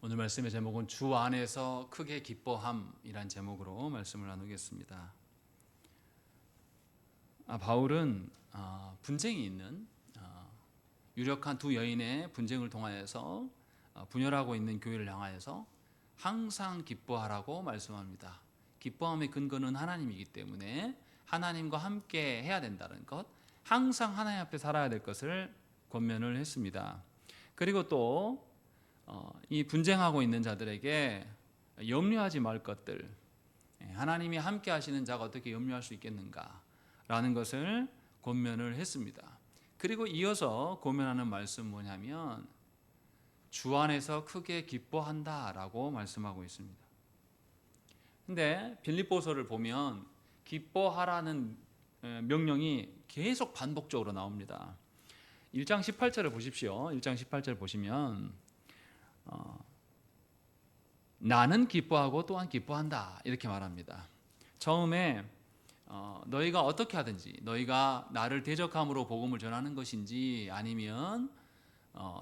오늘 말씀의 제목은 주 안에서 크게 기뻐함이란 제목으로 말씀을 나누겠습니다. 바울은 분쟁이 있는 유력한 두 여인의 분쟁을 통하여서 분열하고 있는 교회를 향하여서 항상 기뻐하라고 말씀합니다. 기뻐함의 근거는 하나님이기 때문에 하나님과 함께 해야 된다는 것, 항상 하나님 앞에 살아야 될 것을 권면을 했습니다. 그리고 또 이 분쟁하고 있는 자들에게 염려하지 말 것들, 하나님이 함께 하시는 자가 어떻게 염려할 수 있겠는가라는 것을 권면을 했습니다. 그리고 이어서 권면하는 말씀 뭐냐면 주 안에서 크게 기뻐한다라고 말씀하고 있습니다. 근데 빌립보서를 보면 기뻐하라는 명령이 계속 반복적으로 나옵니다. 1장 18절을 보십시오. 1장 18절 보시면 나는 기뻐하고 또한 기뻐한다 이렇게 말합니다. 처음에 너희가 어떻게 하든지, 너희가 나를 대적함으로 복음을 전하는 것인지 아니면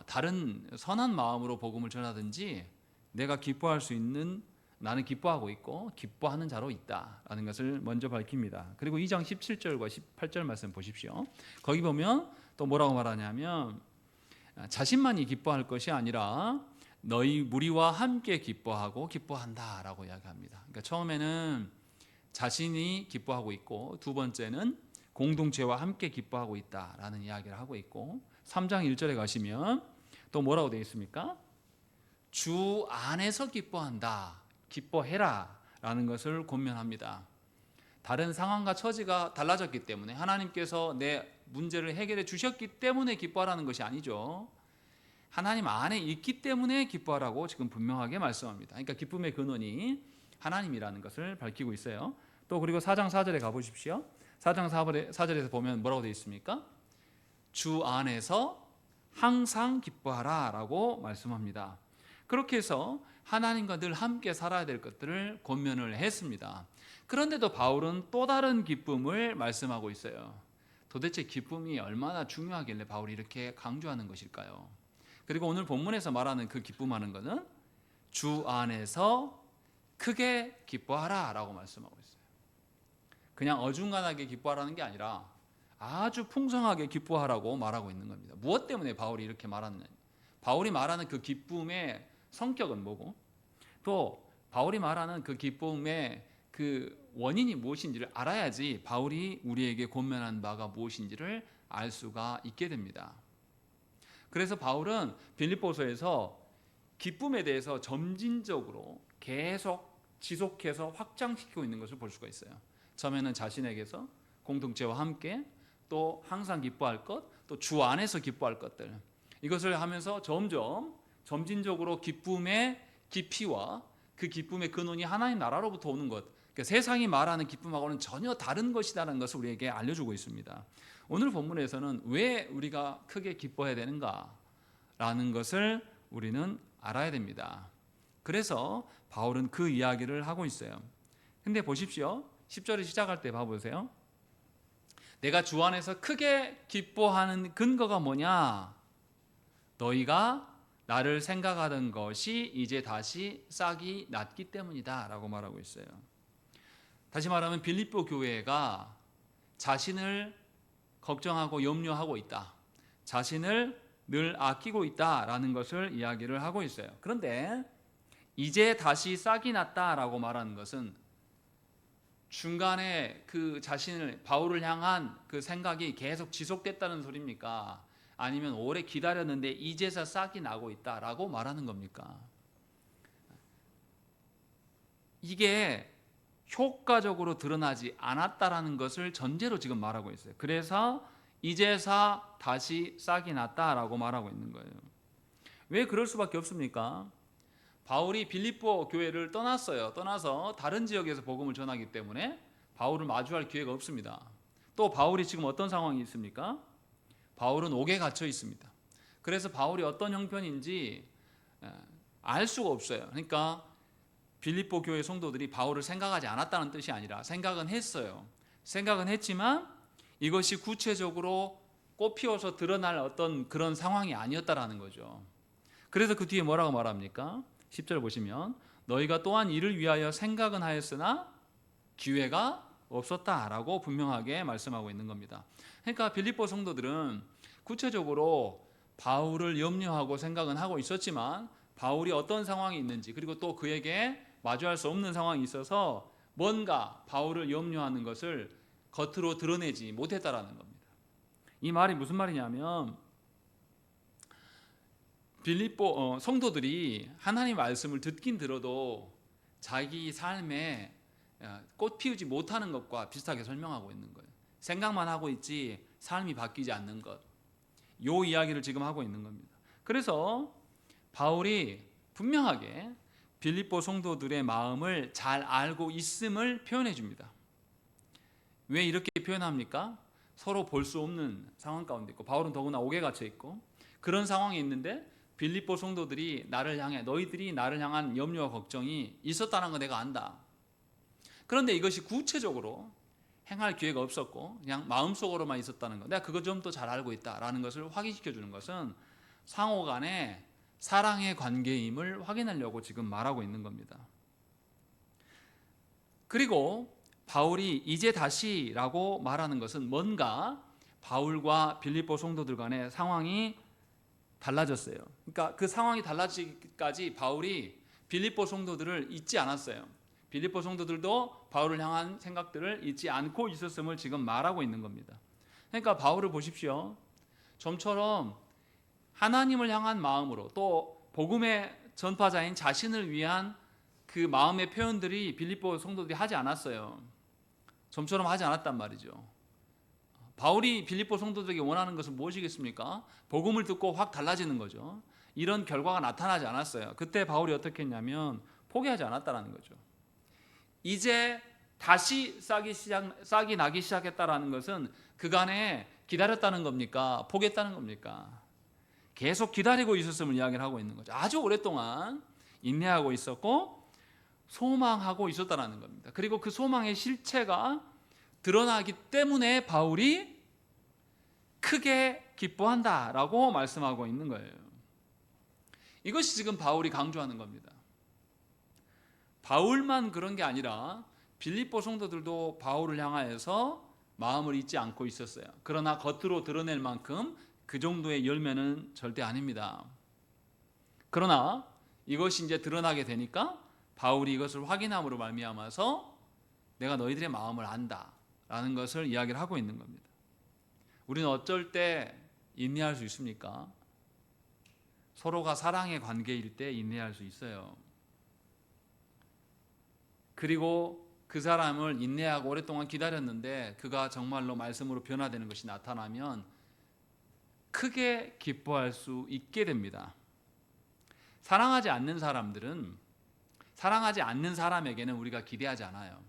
다른 선한 마음으로 복음을 전하든지 내가 기뻐할 수 있는, 나는 기뻐하고 있고 기뻐하는 자로 있다라는 것을 먼저 밝힙니다. 그리고 2장 17절과 18절 말씀 보십시오. 거기 보면 또 뭐라고 말하냐면 자신만이 기뻐할 것이 아니라 너희 무리와 함께 기뻐하고 기뻐한다라고 이야기합니다. 그러니까 처음에는 자신이 기뻐하고 있고, 두 번째는 공동체와 함께 기뻐하고 있다라는 이야기를 하고 있고, 3장 1절에 가시면 또 뭐라고 되어 있습니까? 주 안에서 기뻐한다, 기뻐해라 라는 것을 권면합니다. 다른 상황과 처지가 달라졌기 때문에, 하나님께서 내 문제를 해결해 주셨기 때문에 기뻐하라는 것이 아니죠. 하나님 안에 있기 때문에 기뻐하라고 지금 분명하게 말씀합니다. 그러니까 기쁨의 근원이 하나님이라는 것을 밝히고 있어요. 또 그리고 4장 4절에 가보십시오. 4장 4절에서 보면 뭐라고 되어 있습니까? 주 안에서 항상 기뻐하라 라고 말씀합니다. 그렇게 해서 하나님과 늘 함께 살아야 될 것들을 권면을 했습니다. 그런데도 바울은 또 다른 기쁨을 말씀하고 있어요. 도대체 기쁨이 얼마나 중요하길래 바울이 이렇게 강조하는 것일까요? 그리고 오늘 본문에서 말하는 그 기쁨하는 것은 주 안에서 크게 기뻐하라 라고 말씀하고 있어요. 그냥 어중간하게 기뻐하라는 게 아니라 아주 풍성하게 기뻐하라고 말하고 있는 겁니다. 무엇 때문에 바울이 이렇게 말하느냐? 바울이 말하는 그 기쁨의 성격은 뭐고, 또 바울이 말하는 그 기쁨의 그 원인이 무엇인지를 알아야지 바울이 우리에게 권면한 바가 무엇인지를 알 수가 있게 됩니다. 그래서 바울은 빌립보서에서 기쁨에 대해서 점진적으로 계속 지속해서 확장시키고 있는 것을 볼 수가 있어요. 처음에는 자신에게서, 공동체와 함께, 또 항상 기뻐할 것, 또 주 안에서 기뻐할 것들, 이것을 하면서 점진적으로 기쁨의 깊이와 그 기쁨의 근원이 하나님 나라로부터 오는 것, 그러니까 세상이 말하는 기쁨하고는 전혀 다른 것이라는 것을 우리에게 알려주고 있습니다. 오늘 본문에서는 왜 우리가 크게 기뻐해야 되는가라는 것을 우리는 알아야 됩니다. 그래서 바울은 그 이야기를 하고 있어요. 근데 보십시오. 10절을 시작할 때 봐보세요. 내가 주 안에서 크게 기뻐하는 근거가 뭐냐? 너희가 나를 생각하던 것이 이제 다시 싹이 났기 때문이다 라고 말하고 있어요. 다시 말하면 빌립보 교회가 자신을 걱정하고 염려하고 있다, 자신을 늘 아끼고 있다라는 것을 이야기를 하고 있어요. 그런데 이제 다시 싹이 났다라고 말하는 것은 중간에 그 자신을, 바울을 향한 그 생각이 계속 지속됐다는 소리입니까? 아니면 오래 기다렸는데 이제서 싹이 나고 있다라고 말하는 겁니까? 이게 효과적으로 드러나지 않았다라는 것을 전제로 지금 말하고 있어요. 그래서 이제서 다시 싹이 났다라고 말하고 있는 거예요. 왜 그럴 수밖에 없습니까? 바울이 빌립보 교회를 떠났어요. 떠나서 다른 지역에서 복음을 전하기 때문에 바울을 마주할 기회가 없습니다. 또 바울이 지금 어떤 상황이 있습니까? 바울은 옥에 갇혀 있습니다. 그래서 바울이 어떤 형편인지 알 수가 없어요. 그러니까 빌립보 교회 성도들이 바울을 생각하지 않았다는 뜻이 아니라 생각은 했어요. 생각은 했지만 이것이 구체적으로 꽃피워서 드러날 어떤 그런 상황이 아니었다라는 거죠. 그래서 그 뒤에 뭐라고 말합니까? 10절 보시면 너희가 또한 이를 위하여 생각은 하였으나 기회가 없었다라고 분명하게 말씀하고 있는 겁니다. 그러니까 빌립보 성도들은 구체적으로 바울을 염려하고 생각은 하고 있었지만 바울이 어떤 상황이 있는지 그리고 또 그에게 마주할 수 없는 상황이 있어서 뭔가 바울을 염려하는 것을 겉으로 드러내지 못했다라는 겁니다. 이 말이 무슨 말이냐면 빌립보 성도들이 하나님 말씀을 듣긴 들어도 자기 삶에 꽃 피우지 못하는 것과 비슷하게 설명하고 있는 거예요. 생각만 하고 있지 삶이 바뀌지 않는 것. 요 이야기를 지금 하고 있는 겁니다. 그래서 바울이 분명하게 빌립보 성도들의 마음을 잘 알고 있음을 표현해 줍니다. 왜 이렇게 표현합니까? 서로 볼 수 없는 상황 가운데 있고 바울은 더구나 옥에 갇혀 있고 그런 상황이 있는데 빌립보 성도들이 너희들이 나를 향한 염려와 걱정이 있었다는 거 내가 안다. 그런데 이것이 구체적으로 행할 기회가 없었고 그냥 마음속으로만 있었다는 것, 내가 그거 좀 더 잘 알고 있다라는 것을 확인시켜 주는 것은 상호 간의 사랑의 관계임을 확인하려고 지금 말하고 있는 겁니다. 그리고 바울이 이제 다시라고 말하는 것은 뭔가 바울과 빌립보 성도들 간의 상황이 달라졌어요. 그러니까 그 상황이 달라지기까지 바울이 빌립보 성도들을 잊지 않았어요. 빌립보 성도들도 바울을 향한 생각들을 잊지 않고 있었음을 지금 말하고 있는 겁니다. 그러니까 바울을 보십시오. 좀처럼 하나님을 향한 마음으로 또 복음의 전파자인 자신을 위한 그 마음의 표현들이 빌립보 성도들이 하지 않았어요. 좀처럼 하지 않았단 말이죠. 바울이 빌립보 성도들에게 원하는 것은 무엇이겠습니까? 복음을 듣고 확 달라지는 거죠. 이런 결과가 나타나지 않았어요. 그때 바울이 어떻게 했냐면 포기하지 않았다는 거죠. 이제 다시 싹이 나기 시작했다라는 것은 그간에 기다렸다는 겁니까? 포기했다는 겁니까? 계속 기다리고 있었음을 이야기를 하고 있는 거죠. 아주 오랫동안 인내하고 있었고 소망하고 있었다는 겁니다. 그리고 그 소망의 실체가 드러나기 때문에 바울이 크게 기뻐한다라고 말씀하고 있는 거예요. 이것이 지금 바울이 강조하는 겁니다. 바울만 그런 게 아니라 빌립보 성도들도 바울을 향하여서 마음을 잊지 않고 있었어요. 그러나 겉으로 드러낼 만큼 그 정도의 열매는 절대 아닙니다. 그러나 이것이 이제 드러나게 되니까 바울이 이것을 확인함으로 말미암아서 내가 너희들의 마음을 안다라는 것을 이야기를 하고 있는 겁니다. 우리는 어쩔 때 인내할 수 있습니까? 서로가 사랑의 관계일 때 인내할 수 있어요. 그리고 그 사람을 인내하고 오랫동안 기다렸는데 그가 정말로 말씀으로 변화되는 것이 나타나면 크게 기뻐할 수 있게 됩니다. 사랑하지 않는 사람에게는 우리가 기대하지 않아요.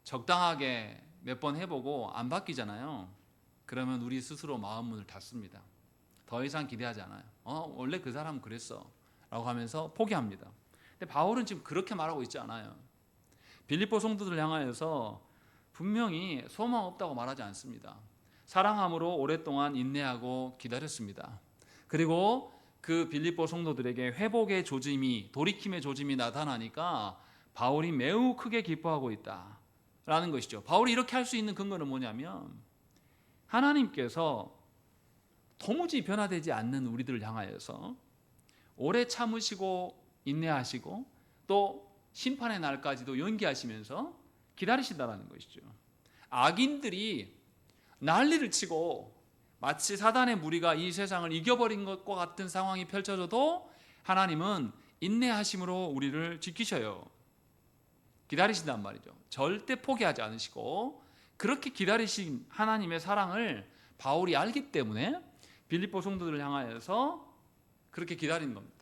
적당하게 몇 번 해보고 안 바뀌잖아요. 그러면 우리 스스로 마음 문을 닫습니다. 더 이상 기대하지 않아요. 원래 그 사람은 그랬어 라고 하면서 포기합니다. 근데 바울은 지금 그렇게 말하고 있지 않아요. 빌립보 성도들 향하여서 분명히 소망 없다고 말하지 않습니다. 사랑함으로 오랫동안 인내하고 기다렸습니다. 그리고 그 빌립보 성도들에게 회복의 조짐이, 돌이킴의 조짐이 나타나니까 바울이 매우 크게 기뻐하고 있다라는 것이죠. 바울이 이렇게 할 수 있는 근거는 뭐냐면 하나님께서 도무지 변화되지 않는 우리들을 향하여서 오래 참으시고 인내하시고 또 심판의 날까지도 연기하시면서 기다리신다는 것이죠. 악인들이 난리를 치고 마치 사단의 무리가 이 세상을 이겨버린 것과 같은 상황이 펼쳐져도 하나님은 인내하심으로 우리를 지키셔요. 기다리신단 말이죠. 절대 포기하지 않으시고 그렇게 기다리신 하나님의 사랑을 바울이 알기 때문에 빌립보 성도들을 향하여서 그렇게 기다리는 겁니다.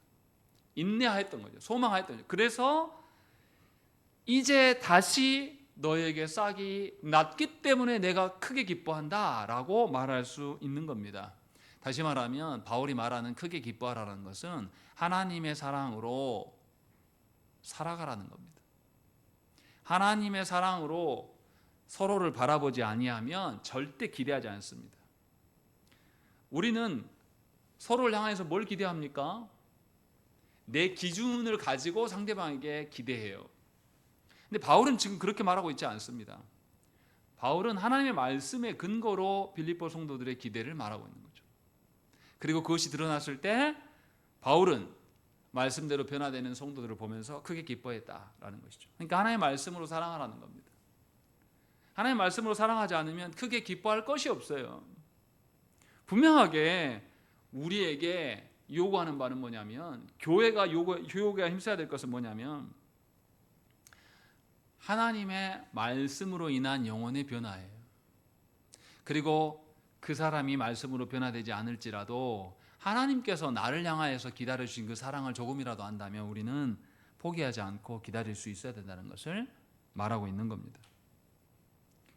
인내하였던 거죠. 소망하였던 거죠. 그래서 이제 다시 너에게 싹이 났기 때문에 내가 크게 기뻐한다라고 말할 수 있는 겁니다. 다시 말하면 바울이 말하는 크게 기뻐하라는 것은 하나님의 사랑으로 살아가라는 겁니다. 하나님의 사랑으로 서로를 바라보지 아니하면 절대 기대하지 않습니다. 우리는 서로를 향해서 뭘 기대합니까? 내 기준을 가지고 상대방에게 기대해요. 근데 바울은 지금 그렇게 말하고 있지 않습니다. 바울은 하나님의 말씀의 근거로 빌립보 성도들의 기대를 말하고 있는 거죠. 그리고 그것이 드러났을 때 바울은 말씀대로 변화되는 성도들을 보면서 크게 기뻐했다라는 것이죠. 그러니까 하나님의 말씀으로 사랑하라는 겁니다. 하나님의 말씀으로 사랑하지 않으면 크게 기뻐할 것이 없어요. 분명하게 우리에게 요구하는 바는 뭐냐면, 교회가 힘써야 될 것은 뭐냐면 하나님의 말씀으로 인한 영혼의 변화예요. 그리고 그 사람이 말씀으로 변화되지 않을지라도 하나님께서 나를 향하여서 기다려주신 그 사랑을 조금이라도 안다면 우리는 포기하지 않고 기다릴 수 있어야 된다는 것을 말하고 있는 겁니다.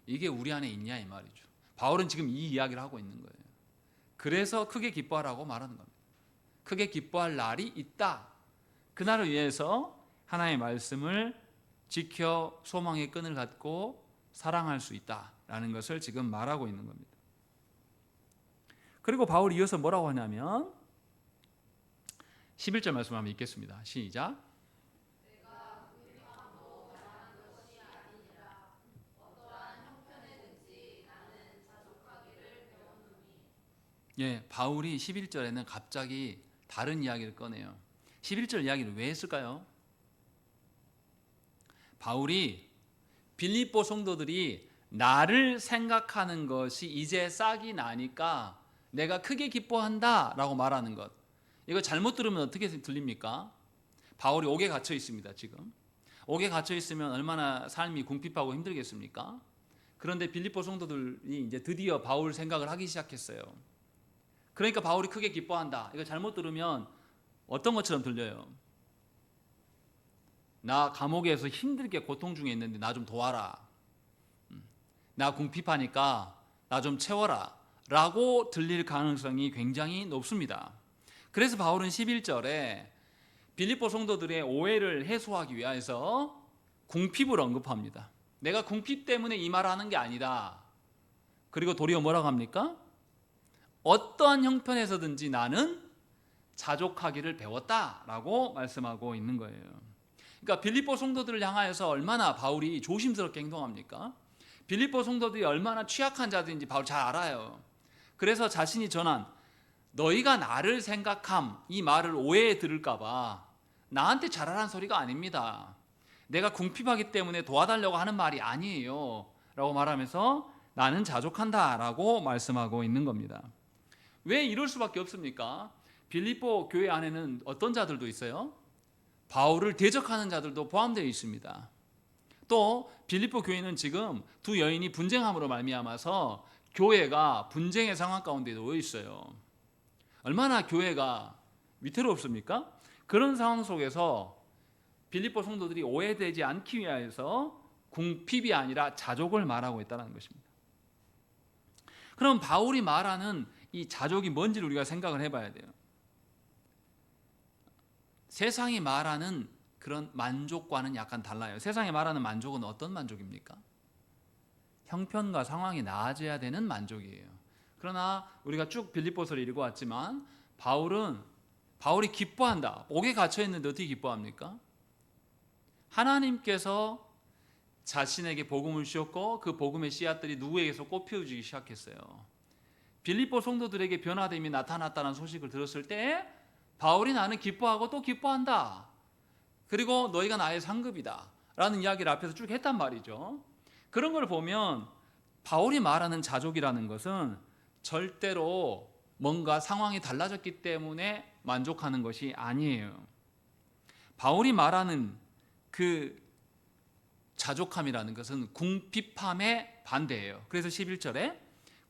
이게 우리 안에 있냐 이 말이죠. 바울은 지금 이 이야기를 하고 있는 거예요. 그래서 크게 기뻐하라고 말하는 겁니다. 크게 기뻐할 날이 있다. 그날을 위해서 하나님의 말씀을 지켜 소망의 끈을 갖고 사랑할 수 있다라는 것을 지금 말하고 있는 겁니다. 그리고 바울이 이어서 뭐라고 하냐면 11절 말씀 한번 읽겠습니다. 시작. 예, 바울이 11절에는 갑자기 다른 이야기를 꺼내요. 11절 이야기를 왜 했을까요? 바울이 빌립보 성도들이 나를 생각하는 것이 이제 싹이 나니까 내가 크게 기뻐한다 라고 말하는 것, 이거 잘못 들으면 어떻게 들립니까? 바울이 옥에 갇혀 있습니다. 지금 옥에 갇혀 있으면 얼마나 삶이 궁핍하고 힘들겠습니까? 그런데 빌립보 성도들이 이제 드디어 바울 생각을 하기 시작했어요. 그러니까 바울이 크게 기뻐한다, 이거 잘못 들으면 어떤 것처럼 들려요? 나 감옥에서 힘들게 고통 중에 있는데 나 좀 도와라, 나 궁핍하니까 나 좀 채워라 라고 들릴 가능성이 굉장히 높습니다. 그래서 바울은 11절에 빌립보 성도들의 오해를 해소하기 위해서 궁핍을 언급합니다. 내가 궁핍 때문에 이 말을 하는 게 아니다. 그리고 도리어 뭐라고 합니까? 어떠한 형편에서든지 나는 자족하기를 배웠다라고 말씀하고 있는 거예요. 그러니까 빌립보 성도들을 향하여서 얼마나 바울이 조심스럽게 행동합니까? 빌립보 성도들이 얼마나 취약한 자들인지 바울 잘 알아요. 그래서 자신이 전한 너희가 나를 생각함, 이 말을 오해해 들을까 봐 나한테 잘하라는 소리가 아닙니다. 내가 궁핍하기 때문에 도와달라고 하는 말이 아니에요 라고 말하면서 나는 자족한다 라고 말씀하고 있는 겁니다. 왜 이럴 수밖에 없습니까? 빌립보 교회 안에는 어떤 자들도 있어요? 바울을 대적하는 자들도 포함되어 있습니다. 또 빌립보 교회는 지금 두 여인이 분쟁함으로 말미암아서 교회가 분쟁의 상황 가운데 놓여 있어요. 얼마나 교회가 위태롭습니까? 그런 상황 속에서 빌립보 성도들이 오해되지 않기 위해서 궁핍이 아니라 자족을 말하고 있다는 것입니다. 그럼 바울이 말하는 이 자족이 뭔지를 우리가 생각을 해봐야 돼요. 세상이 말하는 그런 만족과는 약간 달라요. 세상이 말하는 만족은 어떤 만족입니까? 형편과 상황이 나아져야 되는 만족이에요. 그러나 우리가 쭉 빌립보서를 읽어왔지만 바울이 기뻐한다. 옥에 갇혀 있는데 어떻게 기뻐합니까? 하나님께서 자신에게 복음을 주셨고 그 복음의 씨앗들이 누구에게서 꽃피워지기 시작했어요. 빌립보 성도들에게 변화됨이 나타났다는 소식을 들었을 때 바울이 나는 기뻐하고 또 기뻐한다. 그리고 너희가 나의 상급이다 라는 이야기를 앞에서 쭉 했단 말이죠. 그런 걸 보면 바울이 말하는 자족이라는 것은 절대로 뭔가 상황이 달라졌기 때문에 만족하는 것이 아니에요. 바울이 말하는 그 자족함이라는 것은 궁핍함의 반대예요. 그래서 11절에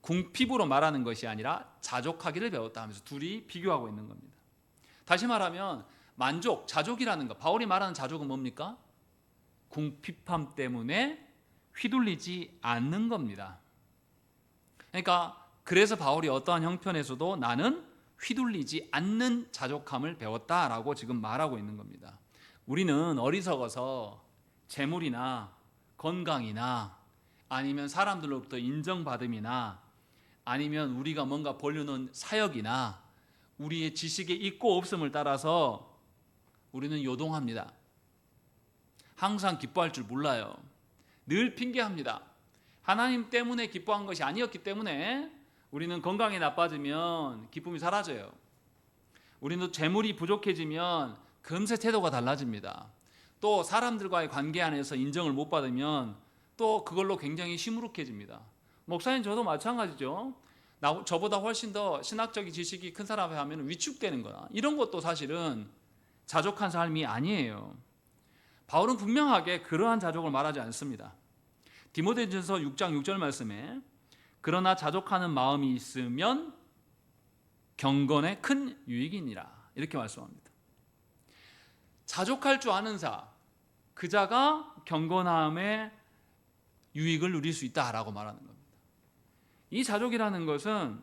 궁핍으로 말하는 것이 아니라 자족하기를 배웠다 하면서 둘이 비교하고 있는 겁니다. 다시 말하면 만족, 자족이라는 것, 바울이 말하는 자족은 뭡니까? 궁핍함 때문에 휘둘리지 않는 겁니다. 그러니까 그래서 바울이 어떠한 형편에서도 나는 휘둘리지 않는 자족함을 배웠다라고 지금 말하고 있는 겁니다. 우리는 어리석어서 재물이나 건강이나 아니면 사람들로부터 인정받음이나 아니면 우리가 뭔가 벌려놓은 사역이나 우리의 지식의 있고 없음을 따라서 우리는 요동합니다. 항상 기뻐할 줄 몰라요. 늘 핑계합니다. 하나님 때문에 기뻐한 것이 아니었기 때문에 우리는 건강이 나빠지면 기쁨이 사라져요. 우리는 재물이 부족해지면 금세 태도가 달라집니다. 또 사람들과의 관계 안에서 인정을 못 받으면 또 그걸로 굉장히 시무룩해집니다. 목사님 저도 마찬가지죠. 저보다 훨씬 더 신학적인 지식이 큰 사람에 하면 위축되는 거나 이런 것도 사실은 자족한 삶이 아니에요. 바울은 분명하게 그러한 자족을 말하지 않습니다. 디모데전서 6장 6절 말씀에 그러나 자족하는 마음이 있으면 경건에 큰 유익이니라 이렇게 말씀합니다. 자족할 줄 아는 자, 그 자가 경건함의 유익을 누릴 수 있다라고 말하는 겁니다. 이 자족이라는 것은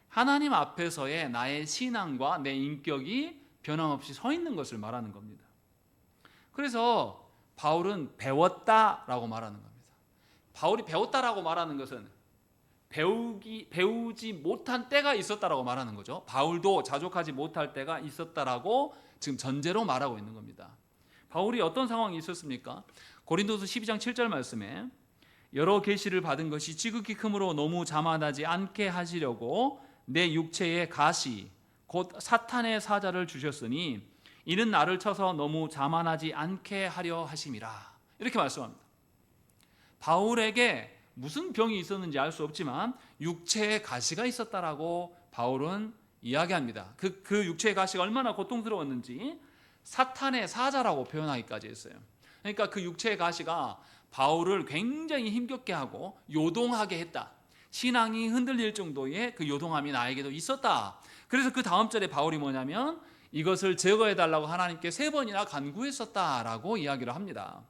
하나님 앞에서의 나의 신앙과 내 인격이 변함없이 서 있는 것을 말하는 겁니다. 그래서 바울은 배웠다라고 말하는 겁니다. 바울이 배웠다라고 말하는 것은 배우지 못한 때가 있었다라고 말하는 거죠. 바울도 자족하지 못할 때가 있었다라고 지금 전제로 말하고 있는 겁니다. 바울이 어떤 상황이 있었습니까? 고린도서 12장 7절 말씀에 여러 계시를 받은 것이 지극히 크므로 너무 자만하지 않게 하시려고 내 육체의 가시 곧 사탄의 사자를 주셨으니 이는 나를 쳐서 너무 자만하지 않게 하려 하심이라 이렇게 말씀합니다. 바울에게 무슨 병이 있었는지 알 수 없지만 육체의 가시가 있었다라고 바울은 이야기합니다. 그 육체의 가시가 얼마나 고통스러웠는지 사탄의 사자라고 표현하기까지 했어요. 그러니까 그 육체의 가시가 바울을 굉장히 힘겹게 하고 요동하게 했다. 신앙이 흔들릴 정도의 그 요동함이 나에게도 있었다. 그래서 그 다음 절에 바울이 뭐냐면 이것을 제거해달라고 하나님께 3번이나 간구했었다라고 이야기를 합니다.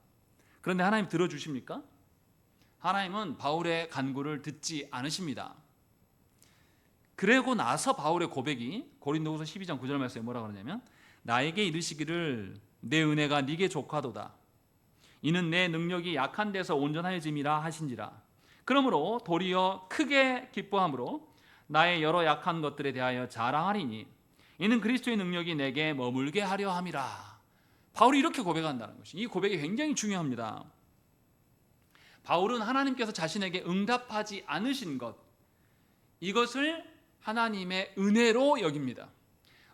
그런데 하나님 들어주십니까? 하나님은 바울의 간구를 듣지 않으십니다. 그러고 나서 바울의 고백이 고린도후서 12장 9절 말씀에 뭐라고 하냐면 나에게 이르시기를 내 은혜가 네게 족하도다. 이는 내 능력이 약한 데서 온전하여짐이라 하신지라. 그러므로 도리어 크게 기뻐함으로 나의 여러 약한 것들에 대하여 자랑하리니 이는 그리스도의 능력이 내게 머물게 하려 함이라. 바울이 이렇게 고백한다는 것이 이 고백이 굉장히 중요합니다. 바울은 하나님께서 자신에게 응답하지 않으신 것 이것을 하나님의 은혜로 여깁니다.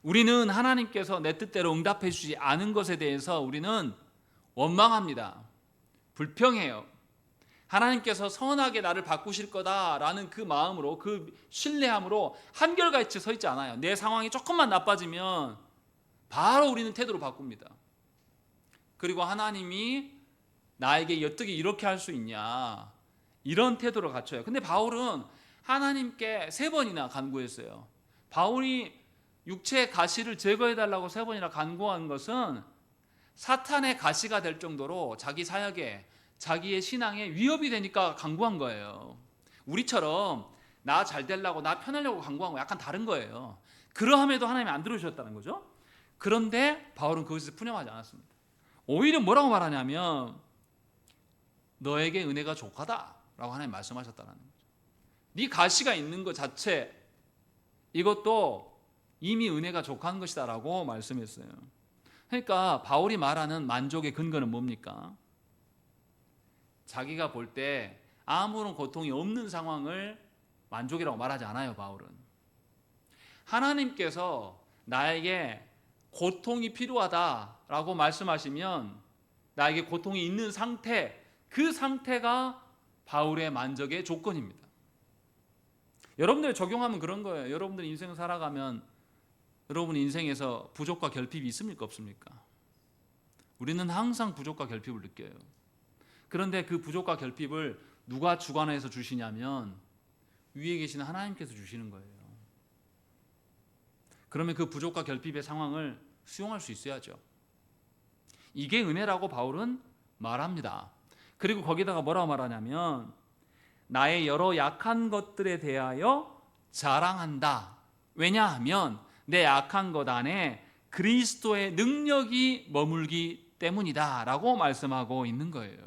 우리는 하나님께서 내 뜻대로 응답해 주지 않은 것에 대해서 우리는 원망합니다. 불평해요. 하나님께서 선하게 나를 바꾸실 거다라는 그 마음으로 그 신뢰함으로 한결같이 서 있지 않아요. 내 상황이 조금만 나빠지면 바로 우리는 태도를 바꿉니다. 그리고 하나님이 나에게 어떻게 이렇게 할 수 있냐 이런 태도를 갖춰요. 근데 바울은 하나님께 3번이나 간구했어요. 바울이 육체의 가시를 제거해달라고 3번이나 간구한 것은 사탄의 가시가 될 정도로 자기 사역에 자기의 신앙에 위협이 되니까 간구한 거예요. 우리처럼 나 잘 되려고 나 편하려고 간구한 거 약간 다른 거예요. 그러함에도 하나님이 안 들어주셨다는 거죠. 그런데 바울은 그것을 푸념하지 않았습니다. 오히려 뭐라고 말하냐면 너에게 은혜가 족하다라고 하나님 말씀하셨다는 거죠. 네 가시가 있는 것 자체 이것도 이미 은혜가 족한 것이다라고 말씀했어요. 그러니까 바울이 말하는 만족의 근거는 뭡니까? 자기가 볼 때 아무런 고통이 없는 상황을 만족이라고 말하지 않아요. 바울은 하나님께서 나에게 고통이 필요하다라고 말씀하시면 나에게 고통이 있는 상태 그 상태가 바울의 만족의 조건입니다. 여러분들 적용하면 그런 거예요. 여러분들 인생을 살아가면 여러분 인생에서 부족과 결핍이 있습니까 없습니까? 우리는 항상 부족과 결핍을 느껴요. 그런데 그 부족과 결핍을 누가 주관해서 주시냐면 위에 계시는 하나님께서 주시는 거예요. 그러면 그 부족과 결핍의 상황을 수용할 수 있어야죠. 이게 은혜라고 바울은 말합니다. 그리고 거기다가 뭐라고 말하냐면 나의 여러 약한 것들에 대하여 자랑한다. 왜냐하면 내 약한 것 안에 그리스도의 능력이 머물기 때문이다 라고 말씀하고 있는 거예요.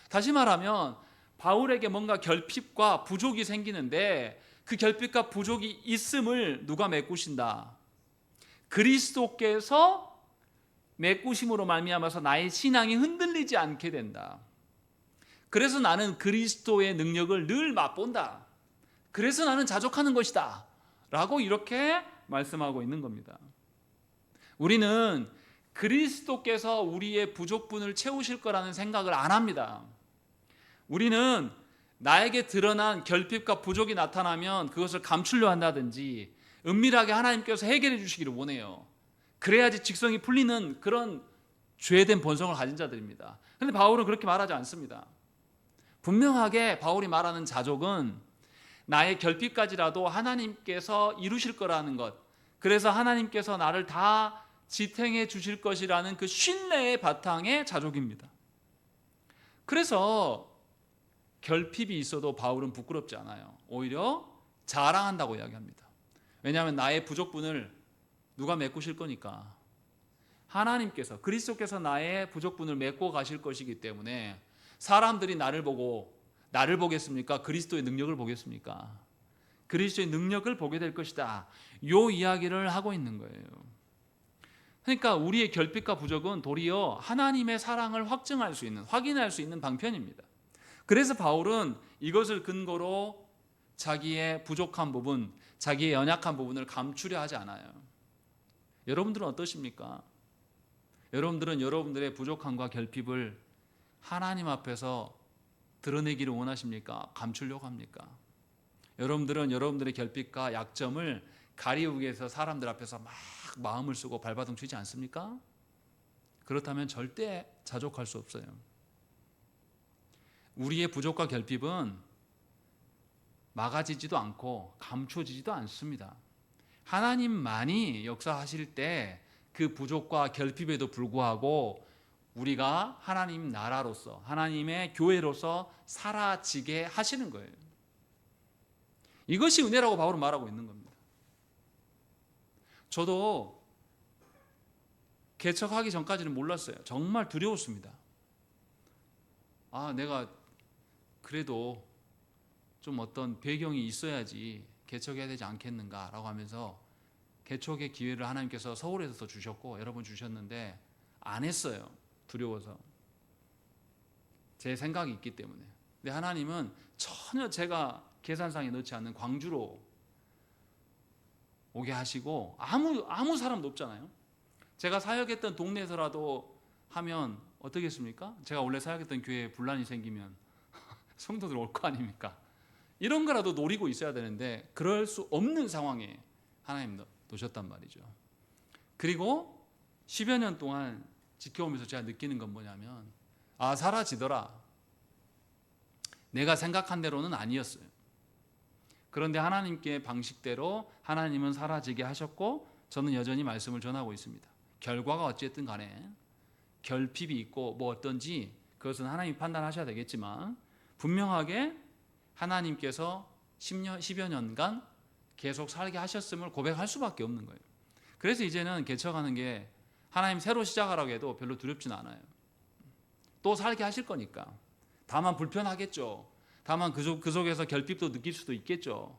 다시 말하면 바울에게 뭔가 결핍과 부족이 생기는데 그 결핍과 부족이 있음을 누가 메꾸신다? 그리스도께서 메꾸심으로 말미암아서 나의 신앙이 흔들리지 않게 된다. 그래서 나는 그리스도의 능력을 늘 맛본다. 그래서 나는 자족하는 것이다. 라고 이렇게 말씀하고 있는 겁니다. 우리는 그리스도께서 우리의 부족분을 채우실 거라는 생각을 안 합니다. 우리는 나에게 드러난 결핍과 부족이 나타나면 그것을 감추려 한다든지 은밀하게 하나님께서 해결해 주시기를 원해요. 그래야지 직성이 풀리는 그런 죄된 본성을 가진 자들입니다. 그런데 바울은 그렇게 말하지 않습니다. 분명하게 바울이 말하는 자족은 나의 결핍까지라도 하나님께서 이루실 거라는 것, 그래서 하나님께서 나를 다 지탱해 주실 것이라는 그 신뢰의 바탕의 자족입니다. 그래서 결핍이 있어도 바울은 부끄럽지 않아요. 오히려 자랑한다고 이야기합니다. 왜냐하면 나의 부족분을 누가 메꾸실 거니까. 하나님께서, 그리스도께서 나의 부족분을 메꿔 가실 것이기 때문에 사람들이 나를 보겠습니까? 그리스도의 능력을 보겠습니까? 그리스도의 능력을 보게 될 것이다. 이 이야기를 하고 있는 거예요. 그러니까 우리의 결핍과 부족은 도리어 하나님의 사랑을 확증할 수 있는, 확인할 수 있는 방편입니다. 그래서 바울은 이것을 근거로 자기의 부족한 부분, 자기의 연약한 부분을 감추려 하지 않아요. 여러분들은 어떠십니까? 여러분들은 여러분들의 부족함과 결핍을 하나님 앞에서 드러내기를 원하십니까? 감추려고 합니까? 여러분들은 여러분들의 결핍과 약점을 가리우기 위해서 사람들 앞에서 막 마음을 쓰고 발버둥 치지 않습니까? 그렇다면 절대 자족할 수 없어요. 우리의 부족과 결핍은 막아지지도 않고 감춰지지도 않습니다. 하나님만이 역사하실 때 그 부족과 결핍에도 불구하고 우리가 하나님 나라로서, 하나님의 교회로서 사라지게 하시는 거예요. 이것이 은혜라고 바울은 말하고 있는 겁니다. 저도 개척하기 전까지는 몰랐어요. 정말 두려웠습니다. 내가 그래도 좀 어떤 배경이 있어야지 개척해야 되지 않겠는가라고 하면서 개척의 기회를 하나님께서 서울에서 주셨고 여러 번 주셨는데 안 했어요. 두려워서. 제 생각이 있기 때문에. 근데 하나님은 전혀 제가 계산상에 넣지 않는 광주로 오게 하시고 아무 사람도 없잖아요. 제가 사역했던 동네에서라도 하면 어떻겠습니까? 제가 원래 사역했던 교회에 분란이 생기면 성도들 올 거 아닙니까? 이런 거라도 노리고 있어야 되는데 그럴 수 없는 상황에 하나님 놓으셨단 말이죠. 그리고 10여 년 동안 지켜오면서 제가 느끼는 건 뭐냐면 사라지더라. 내가 생각한 대로는 아니었어요. 그런데 하나님께 방식대로 하나님은 사라지게 하셨고 저는 여전히 말씀을 전하고 있습니다. 결과가 어쨌든 간에 결핍이 있고 뭐 어떤지 그것은 하나님이 판단하셔야 되겠지만 분명하게 하나님께서 10여 년간 계속 살게 하셨음을 고백할 수밖에 없는 거예요. 그래서 이제는 개척하는 게 하나님 새로 시작하라고 해도 별로 두렵진 않아요. 또 살게 하실 거니까. 다만 불편하겠죠. 다만 그 속에서 결핍도 느낄 수도 있겠죠.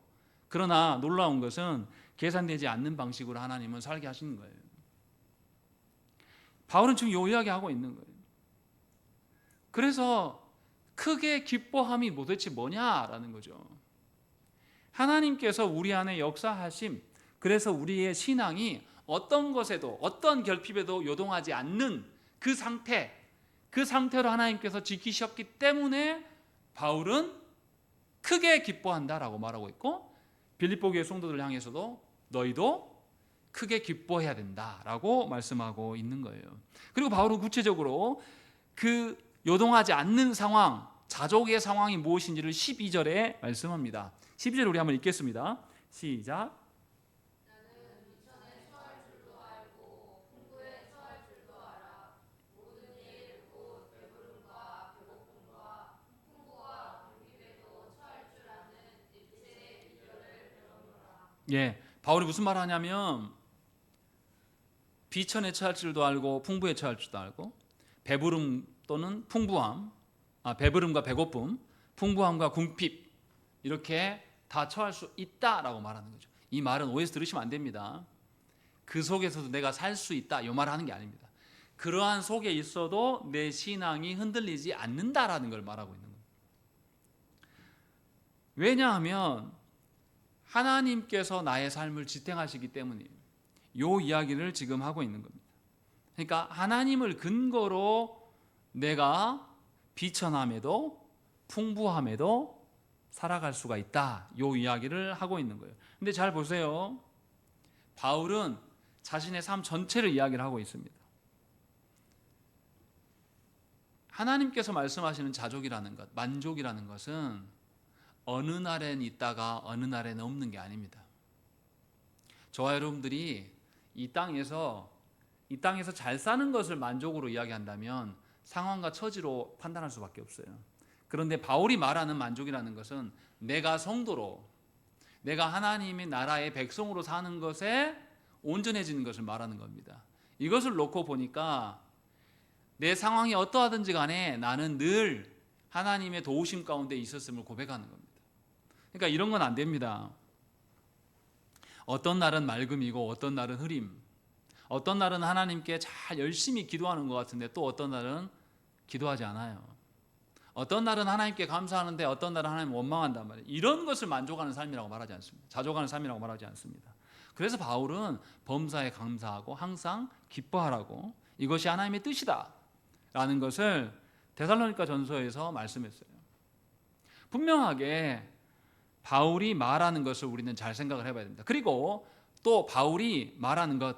그러나 놀라운 것은 계산되지 않는 방식으로 하나님은 살게 하시는 거예요. 바울은 지금 이 이야기하고 있는 거예요. 그래서 크게 기뻐함이 도대체 뭐냐라는 거죠. 하나님께서 우리 안에 역사하심, 그래서 우리의 신앙이 어떤 것에도 어떤 결핍에도 요동하지 않는 그 상태로 하나님께서 지키셨기 때문에 바울은 크게 기뻐한다라고 말하고 있고 빌립보 교회 성도들을 향해서도 너희도 크게 기뻐해야 된다라고 말씀하고 있는 거예요. 그리고 바울은 구체적으로 그 요동하지 않는 상황, 자족의 상황이 무엇인지를 12절에 말씀합니다. 12절 우리 한번 읽겠습니다. 시작. 나는 비천에 처할 줄도 알고 풍부에 처할 줄도 알아. 모든 일 곧 배부름과 배고픔과 풍부와 궁핍에도 처할 줄 아는 일체의 비결을 배우노라. 예, 바울이 무슨 말을 하냐면 비천에 처할 줄도 알고 풍부에 처할 줄도 알고 배부름 또는 풍부함, 배부름과 배고픔, 풍부함과 궁핍 이렇게 다 처할 수 있다라고 말하는 거죠. 이 말은 오해서 들으시면 안 됩니다. 그 속에서도 내가 살 수 있다 이 말을 하는 게 아닙니다. 그러한 속에 있어도 내 신앙이 흔들리지 않는다라는 걸 말하고 있는 겁니다. 왜냐하면 하나님께서 나의 삶을 지탱하시기 때문이에요. 이 이야기를 지금 하고 있는 겁니다. 그러니까 하나님을 근거로 내가 비천함에도 풍부함에도 살아갈 수가 있다. 이 이야기를 하고 있는 거예요. 근데 잘 보세요. 바울은 자신의 삶 전체를 이야기를 하고 있습니다. 하나님께서 말씀하시는 자족이라는 것, 만족이라는 것은 어느 날엔 있다가 어느 날에는 없는 게 아닙니다. 저와 여러분들이 이 땅에서 잘 사는 것을 만족으로 이야기한다면 상황과 처지로 판단할 수밖에 없어요. 그런데 바울이 말하는 만족이라는 것은 내가 성도로, 내가 하나님의 나라의 백성으로 사는 것에 온전해지는 것을 말하는 겁니다. 이것을 놓고 보니까 내 상황이 어떠하든지 간에 나는 늘 하나님의 도우심 가운데 있었음을 고백하는 겁니다. 그러니까 이런 건 안 됩니다. 어떤 날은 맑음이고 어떤 날은 흐림, 어떤 날은 하나님께 잘 열심히 기도하는 것 같은데 또 어떤 날은 기도하지 않아요. 어떤 날은 하나님께 감사하는데 어떤 날은 하나님 원망한단 말이에요. 이런 것을 만족하는 삶이라고 말하지 않습니다. 자족하는 삶이라고 말하지 않습니다. 그래서 바울은 범사에 감사하고 항상 기뻐하라고, 이것이 하나님의 뜻이다 라는 것을 데살로니가 전서에서 말씀했어요. 분명하게 바울이 말하는 것을 우리는 잘 생각을 해봐야 됩니다. 그리고 또 바울이 말하는 것,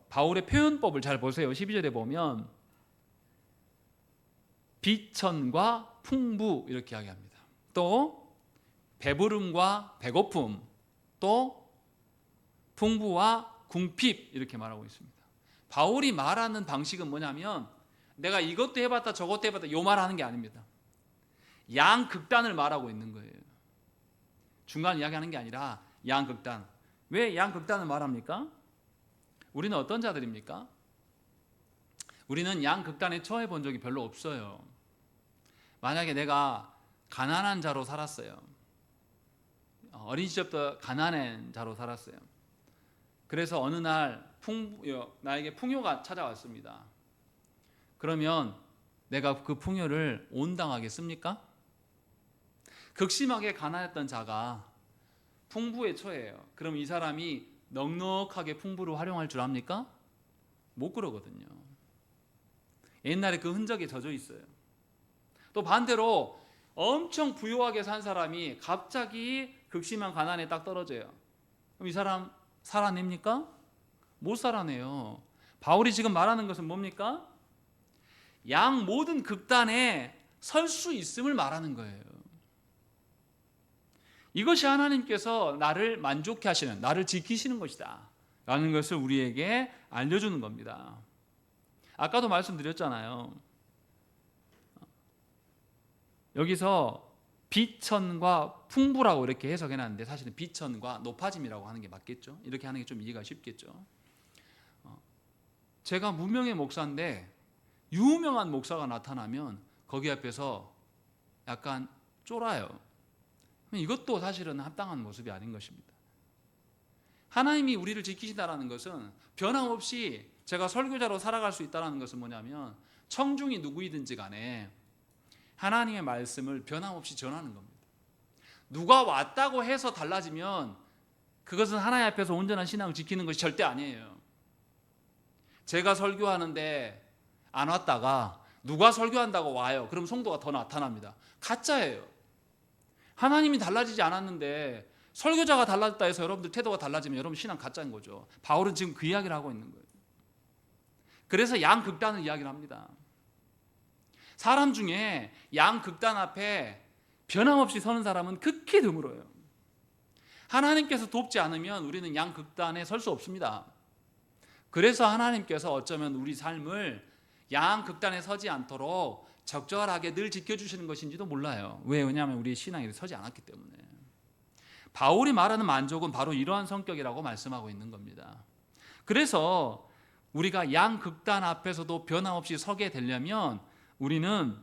바울의 표현법을 잘 보세요. 12절에 보면 비천과 풍부 이렇게 이야기합니다. 또 배부름과 배고픔, 또 풍부와 궁핍 이렇게 말하고 있습니다. 바울이 말하는 방식은 뭐냐면 내가 이것도 해봤다 저것도 해봤다 요 말하는 게 아닙니다. 양극단을 말하고 있는 거예요. 중간 이야기하는 게 아니라 양극단. 왜 양극단을 말합니까? 우리는 어떤 자들입니까? 우리는 양극단에 처해 본 적이 별로 없어요. 만약에 내가 가난한 자로 살았어요. 어린 시절부터 가난한 자로 살았어요. 그래서 어느 날 나에게 풍요가 찾아왔습니다. 그러면 내가 그 풍요를 온당하겠습니까? 극심하게 가난했던 자가 풍부에 처해요. 그럼 이 사람이 넉넉하게 풍부를 활용할 줄 압니까? 못 그러거든요. 옛날에 그 흔적이 젖어 있어요. 또 반대로 엄청 부유하게 산 사람이 갑자기 극심한 가난에 딱 떨어져요. 그럼 이 사람 살아냅니까? 못 살아내요. 바울이 지금 말하는 것은 뭡니까? 양 모든 극단에 설 수 있음을 말하는 거예요. 이것이 하나님께서 나를 만족해 하시는, 나를 지키시는 것이다 라는 것을 우리에게 알려주는 겁니다. 아까도 말씀드렸잖아요. 여기서 비천과 풍부라고 이렇게 해석해놨는데 사실은 비천과 높아짐이라고 하는 게 맞겠죠? 이렇게 하는 게 좀 이해가 쉽겠죠? 제가 무명의 목사인데 유명한 목사가 나타나면 거기 앞에서 약간 쫄아요. 이것도 사실은 합당한 모습이 아닌 것입니다. 하나님이 우리를 지키신다는 것은 변함없이 제가 설교자로 살아갈 수 있다는 것은 뭐냐면 청중이 누구이든지 간에 하나님의 말씀을 변함없이 전하는 겁니다. 누가 왔다고 해서 달라지면 그것은 하나님 앞에서 온전한 신앙을 지키는 것이 절대 아니에요. 제가 설교하는데 안 왔다가 누가 설교한다고 와요. 그럼 성도가 더 나타납니다. 가짜예요. 하나님이 달라지지 않았는데 설교자가 달라졌다 해서 여러분들 태도가 달라지면 여러분 신앙 가짜인 거죠. 바울은 지금 그 이야기를 하고 있는 거예요. 그래서 양극단을 이야기를 합니다. 사람 중에 양극단 앞에 변함없이 서는 사람은 극히 드물어요. 하나님께서 돕지 않으면 우리는 양극단에 설 수 없습니다. 그래서 하나님께서 어쩌면 우리 삶을 양극단에 서지 않도록 적절하게 늘 지켜주시는 것인지도 몰라요. 왜냐하면 우리의 신앙이 서지 않았기 때문에. 바울이 말하는 만족은 바로 이러한 성격이라고 말씀하고 있는 겁니다. 그래서 우리가 양극단 앞에서도 변함없이 서게 되려면 우리는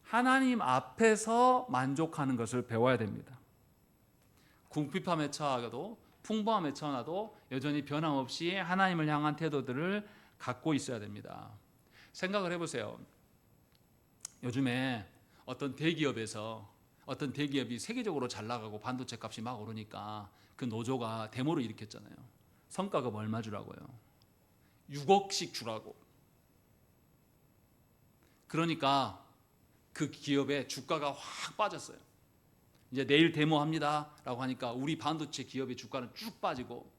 하나님 앞에서 만족하는 것을 배워야 됩니다. 궁핍함에 처하도 풍부함에 처하도 여전히 변함없이 하나님을 향한 태도들을 갖고 있어야 됩니다. 생각을 해보세요. 요즘에 어떤 대기업이 세계적으로 잘 나가고 반도체 값이 막 오르니까 그 노조가 데모를 일으켰잖아요. 성과급 얼마 주라고요? 6억씩 주라고. 그러니까 그 기업의 주가가 확 빠졌어요. 이제 내일 데모합니다 라고 하니까 우리 반도체 기업의 주가는 쭉 빠지고,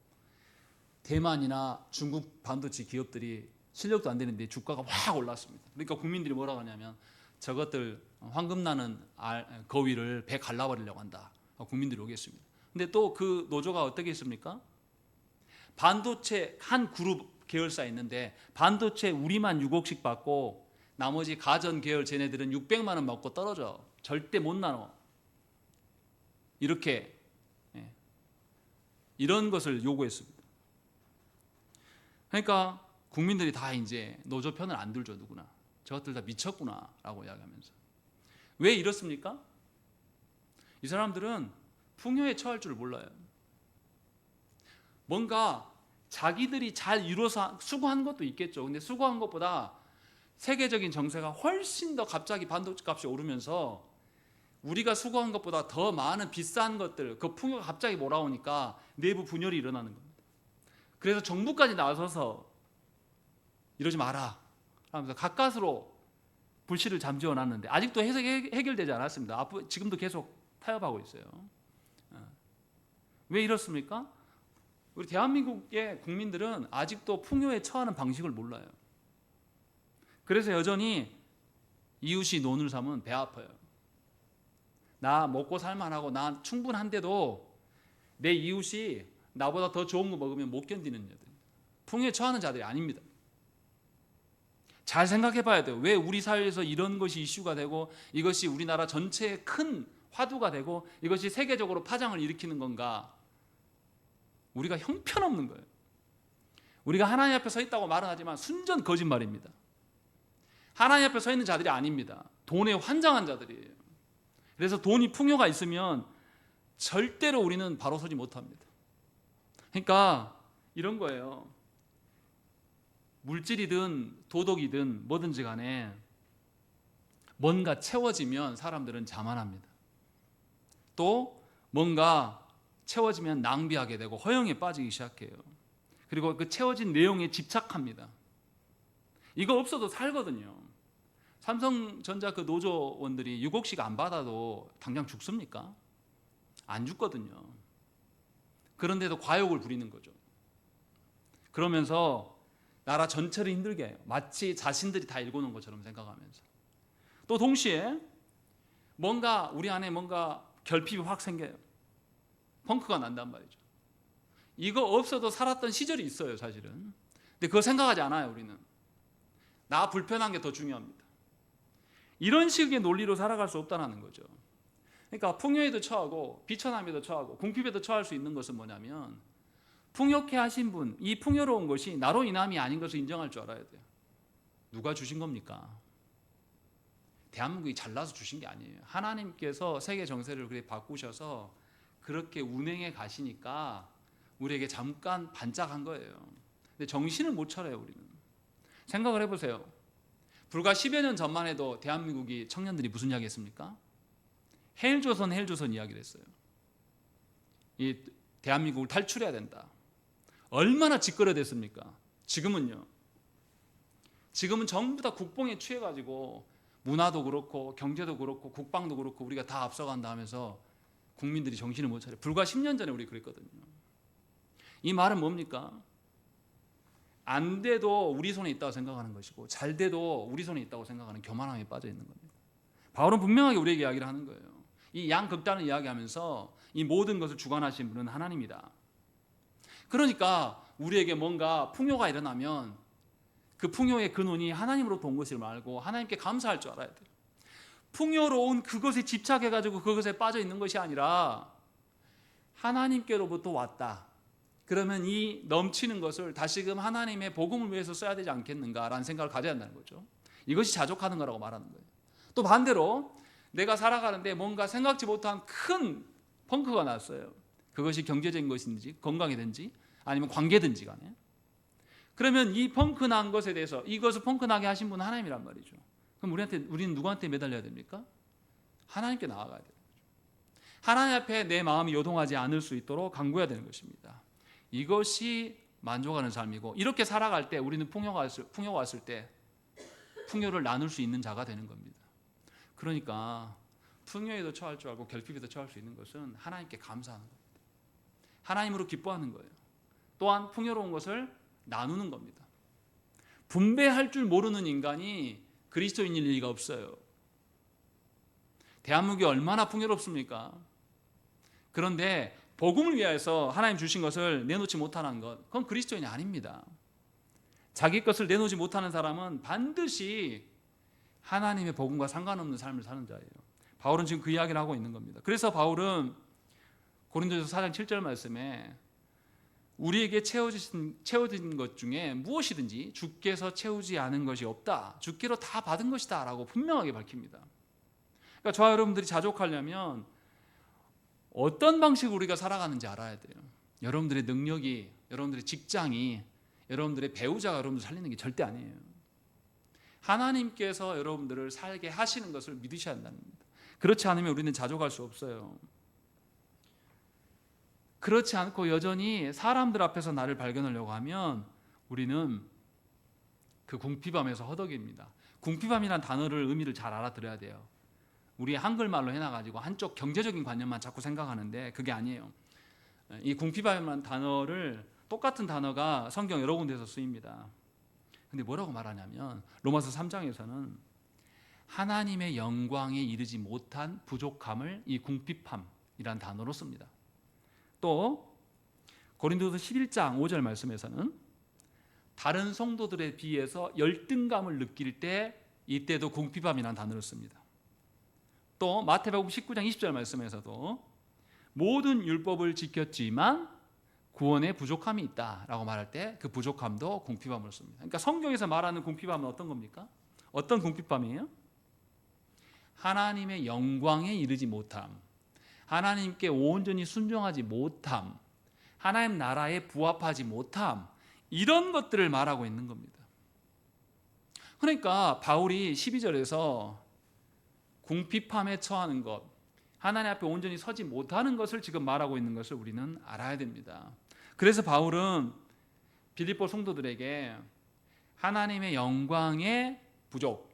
대만이나 중국 반도체 기업들이 실력도 안 되는데 주가가 확 올랐습니다. 그러니까 국민들이 뭐라고 하냐면 저것들 황금 나는 거위를 배 갈라버리려고 한다. 국민들이 오겠습니다. 근데 또 그 노조가 어떻게 했습니까? 반도체 한 그룹 계열사 있는데 반도체 우리만 6억씩 받고 나머지 가전 계열 쟤네들은 600만 원 먹고 떨어져. 절대 못 나눠. 이렇게 이런 것을 요구했습니다. 그러니까 국민들이 다 이제 노조 편을 안 들죠. 누구나. 저것들 다 미쳤구나라고 이야기하면서. 왜 이렇습니까? 이 사람들은 풍요에 처할 줄 몰라요. 뭔가 자기들이 잘 이뤄서 수고한 것도 있겠죠. 근데 수고한 것보다 세계적인 정세가 훨씬 더 갑자기 반도체 값이 오르면서 우리가 수고한 것보다 더 많은 비싼 것들, 그 풍요가 갑자기 몰아오니까 내부 분열이 일어나는 겁니다. 그래서 정부까지 나서서 이러지 마라 하면서 가까스로 불씨를 잠재워 놨는데 아직도 해결되지 않았습니다. 지금도 계속 타협하고 있어요. 왜 이렇습니까? 우리 대한민국의 국민들은 아직도 풍요에 처하는 방식을 몰라요. 그래서 여전히 이웃이 논을 삼으면 배 아파요. 나 먹고 살만하고 나 충분한데도 내 이웃이 나보다 더 좋은 거 먹으면 못 견디는 자들, 풍요에 처하는 자들이 아닙니다. 잘 생각해 봐야 돼요. 왜 우리 사회에서 이런 것이 이슈가 되고 이것이 우리나라 전체의 큰 화두가 되고 이것이 세계적으로 파장을 일으키는 건가? 우리가 형편없는 거예요. 우리가 하나님 앞에 서 있다고 말은 하지만 순전 거짓말입니다. 하나님 앞에 서 있는 자들이 아닙니다. 돈에 환장한 자들이에요. 그래서 돈이 풍요가 있으면 절대로 우리는 바로 서지 못합니다. 그러니까 이런 거예요. 물질이든 도덕이든 뭐든지 간에 뭔가 채워지면 사람들은 자만합니다. 또 뭔가 채워지면 낭비하게 되고 허영에 빠지기 시작해요. 그리고 그 채워진 내용에 집착합니다. 이거 없어도 살거든요. 삼성전자 그 노조원들이 6억씩 안 받아도 당장 죽습니까? 안 죽거든요. 그런데도 과욕을 부리는 거죠. 그러면서 나라 전체를 힘들게 해요. 마치 자신들이 다 일궈놓은 것처럼 생각하면서. 또 동시에 뭔가 우리 안에 뭔가 결핍이 확 생겨요. 펑크가 난단 말이죠. 이거 없어도 살았던 시절이 있어요, 사실은. 근데 그거 생각하지 않아요, 우리는. 나 불편한 게 더 중요합니다. 이런 식의 논리로 살아갈 수 없다는 거죠. 그러니까 풍요에도 처하고 비천함에도 처하고 궁핍에도 처할 수 있는 것은 뭐냐면 풍요케 하신 분, 이 풍요로운 것이 나로 인함이 아닌 것을 인정할 줄 알아야 돼요. 누가 주신 겁니까? 대한민국이 잘나서 주신 게 아니에요. 하나님께서 세계 정세를 그렇게 바꾸셔서 그렇게 운행해 가시니까 우리에게 잠깐 반짝한 거예요. 근데 정신을 못 차려요, 우리는. 생각을 해보세요. 불과 10여 년 전만 해도 대한민국이 청년들이 무슨 이야기 했습니까? 헬조선 이야기를 했어요. 이 대한민국을 탈출해야 된다. 얼마나 짓거려댔습니까? 지금은요. 지금은 전부 다 국뽕에 취해가지고 문화도 그렇고 경제도 그렇고 국방도 그렇고 우리가 다 앞서간다 하면서 국민들이 정신을 못 차려요. 불과 10년 전에 우리 그랬거든요. 이 말은 뭡니까? 안 돼도 우리 손에 있다고 생각하는 것이고 잘 돼도 우리 손에 있다고 생각하는 교만함에 빠져 있는 겁니다. 바울은 분명하게 우리에게 이야기를 하는 거예요. 이 양극단을 이야기하면서 이 모든 것을 주관하신 분은 하나님이다. 그러니까 우리에게 뭔가 풍요가 일어나면 그 풍요의 근원이 하나님으로부터 온 것을 알고 하나님께 감사할 줄 알아야 돼요. 풍요로운 그것에 집착해가지고 그것에 빠져 있는 것이 아니라 하나님께로부터 왔다. 그러면 이 넘치는 것을 다시금 하나님의 복음을 위해서 써야 되지 않겠는가라는 생각을 가져야 한다는 거죠. 이것이 자족하는 거라고 말하는 거예요. 또 반대로 내가 살아가는데 뭔가 생각지 못한 큰 펑크가 났어요. 그것이 경제적인 것인지 건강이든지 아니면 관계든지 간에 그러면 이 펑크난 것에 대해서 이것을 펑크나게 하신 분은 하나님이란 말이죠. 그럼 우리는 누구한테 매달려야 됩니까? 하나님께 나아가야 돼요. 하나님 앞에 내 마음이 요동하지 않을 수 있도록 간구해야 되는 것입니다. 이것이 만족하는 삶이고, 이렇게 살아갈 때 우리는 풍요가 왔을 때 풍요를 나눌 수 있는 자가 되는 겁니다. 그러니까 풍요에도 처할 줄 알고 결핍에도 처할 수 있는 것은 하나님께 감사하는 겁니다. 하나님으로 기뻐하는 거예요. 또한 풍요로운 것을 나누는 겁니다. 분배할 줄 모르는 인간이 그리스도인일 리가 없어요. 대한민국이 얼마나 풍요롭습니까? 그런데 복음을 위해서 하나님 주신 것을 내놓지 못하는 것, 그건 그리스도인이 아닙니다. 자기 것을 내놓지 못하는 사람은 반드시 하나님의 복음과 상관없는 삶을 사는 자예요. 바울은 지금 그 이야기를 하고 있는 겁니다. 그래서 바울은 고린도전서 4장 7절 말씀에 우리에게 채워진 것 중에 무엇이든지 주께서 채우지 않은 것이 없다, 주께로 다 받은 것이다 라고 분명하게 밝힙니다. 그러니까 저와 여러분들이 자족하려면 어떤 방식으로 우리가 살아가는지 알아야 돼요. 여러분들의 능력이, 여러분들의 직장이, 여러분들의 배우자가 여러분들 살리는 게 절대 아니에요. 하나님께서 여러분들을 살게 하시는 것을 믿으셔야 한다는 겁니다. 그렇지 않으면 우리는 자족할 수 없어요. 그렇지 않고 여전히 사람들 앞에서 나를 발견하려고 하면 우리는 그 궁핍함에서 허덕입니다. 궁핍함이란 단어를 의미를 잘 알아들어야 돼요. 우리 한글말로 해놔가지고 한쪽 경제적인 관념만 자꾸 생각하는데 그게 아니에요. 이 궁핍함이라는 단어를, 똑같은 단어가 성경 여러 군데서 쓰입니다. 근데 뭐라고 말하냐면 로마서 3장에서는 하나님의 영광에 이르지 못한 부족함을 이 궁핍함이란 단어로 씁니다. 또 고린도서 11장 5절 말씀에서는 다른 성도들에 비해서 열등감을 느낄 때 이때도 궁핍함이라는 단어를 씁니다. 또 마태복음 19장 20절 말씀에서도 모든 율법을 지켰지만 구원에 부족함이 있다라고 말할 때 그 부족함도 궁핍함으로 씁니다. 그러니까 성경에서 말하는 궁핍함은 어떤 겁니까? 어떤 궁핍함이에요? 하나님의 영광에 이르지 못함, 하나님께 온전히 순종하지 못함, 하나님 나라에 부합하지 못함, 이런 것들을 말하고 있는 겁니다. 그러니까 바울이 12절에서 궁핍함에 처하는 것, 하나님 앞에 온전히 서지 못하는 것을 지금 말하고 있는 것을 우리는 알아야 됩니다. 그래서 바울은 빌립보 성도들에게 하나님의 영광의 부족,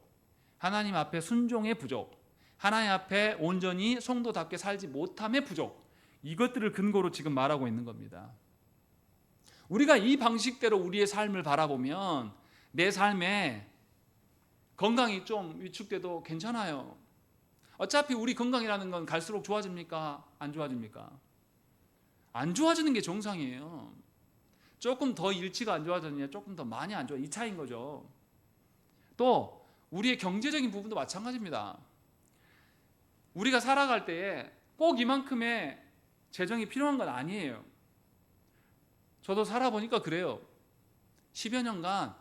하나님 앞에 순종의 부족, 하나님 앞에 온전히 성도답게 살지 못함의 부족, 이것들을 근거로 지금 말하고 있는 겁니다. 우리가 이 방식대로 우리의 삶을 바라보면 내 삶에 건강이 좀 위축돼도 괜찮아요. 어차피 우리 건강이라는 건 갈수록 좋아집니까? 안 좋아집니까? 안 좋아지는 게 정상이에요. 조금 더 일치가 안 좋아졌느냐, 조금 더 많이 안 좋아, 이 차이인 거죠. 또 우리의 경제적인 부분도 마찬가지입니다. 우리가 살아갈 때에 꼭 이만큼의 재정이 필요한 건 아니에요. 저도 살아보니까 그래요. 10여 년간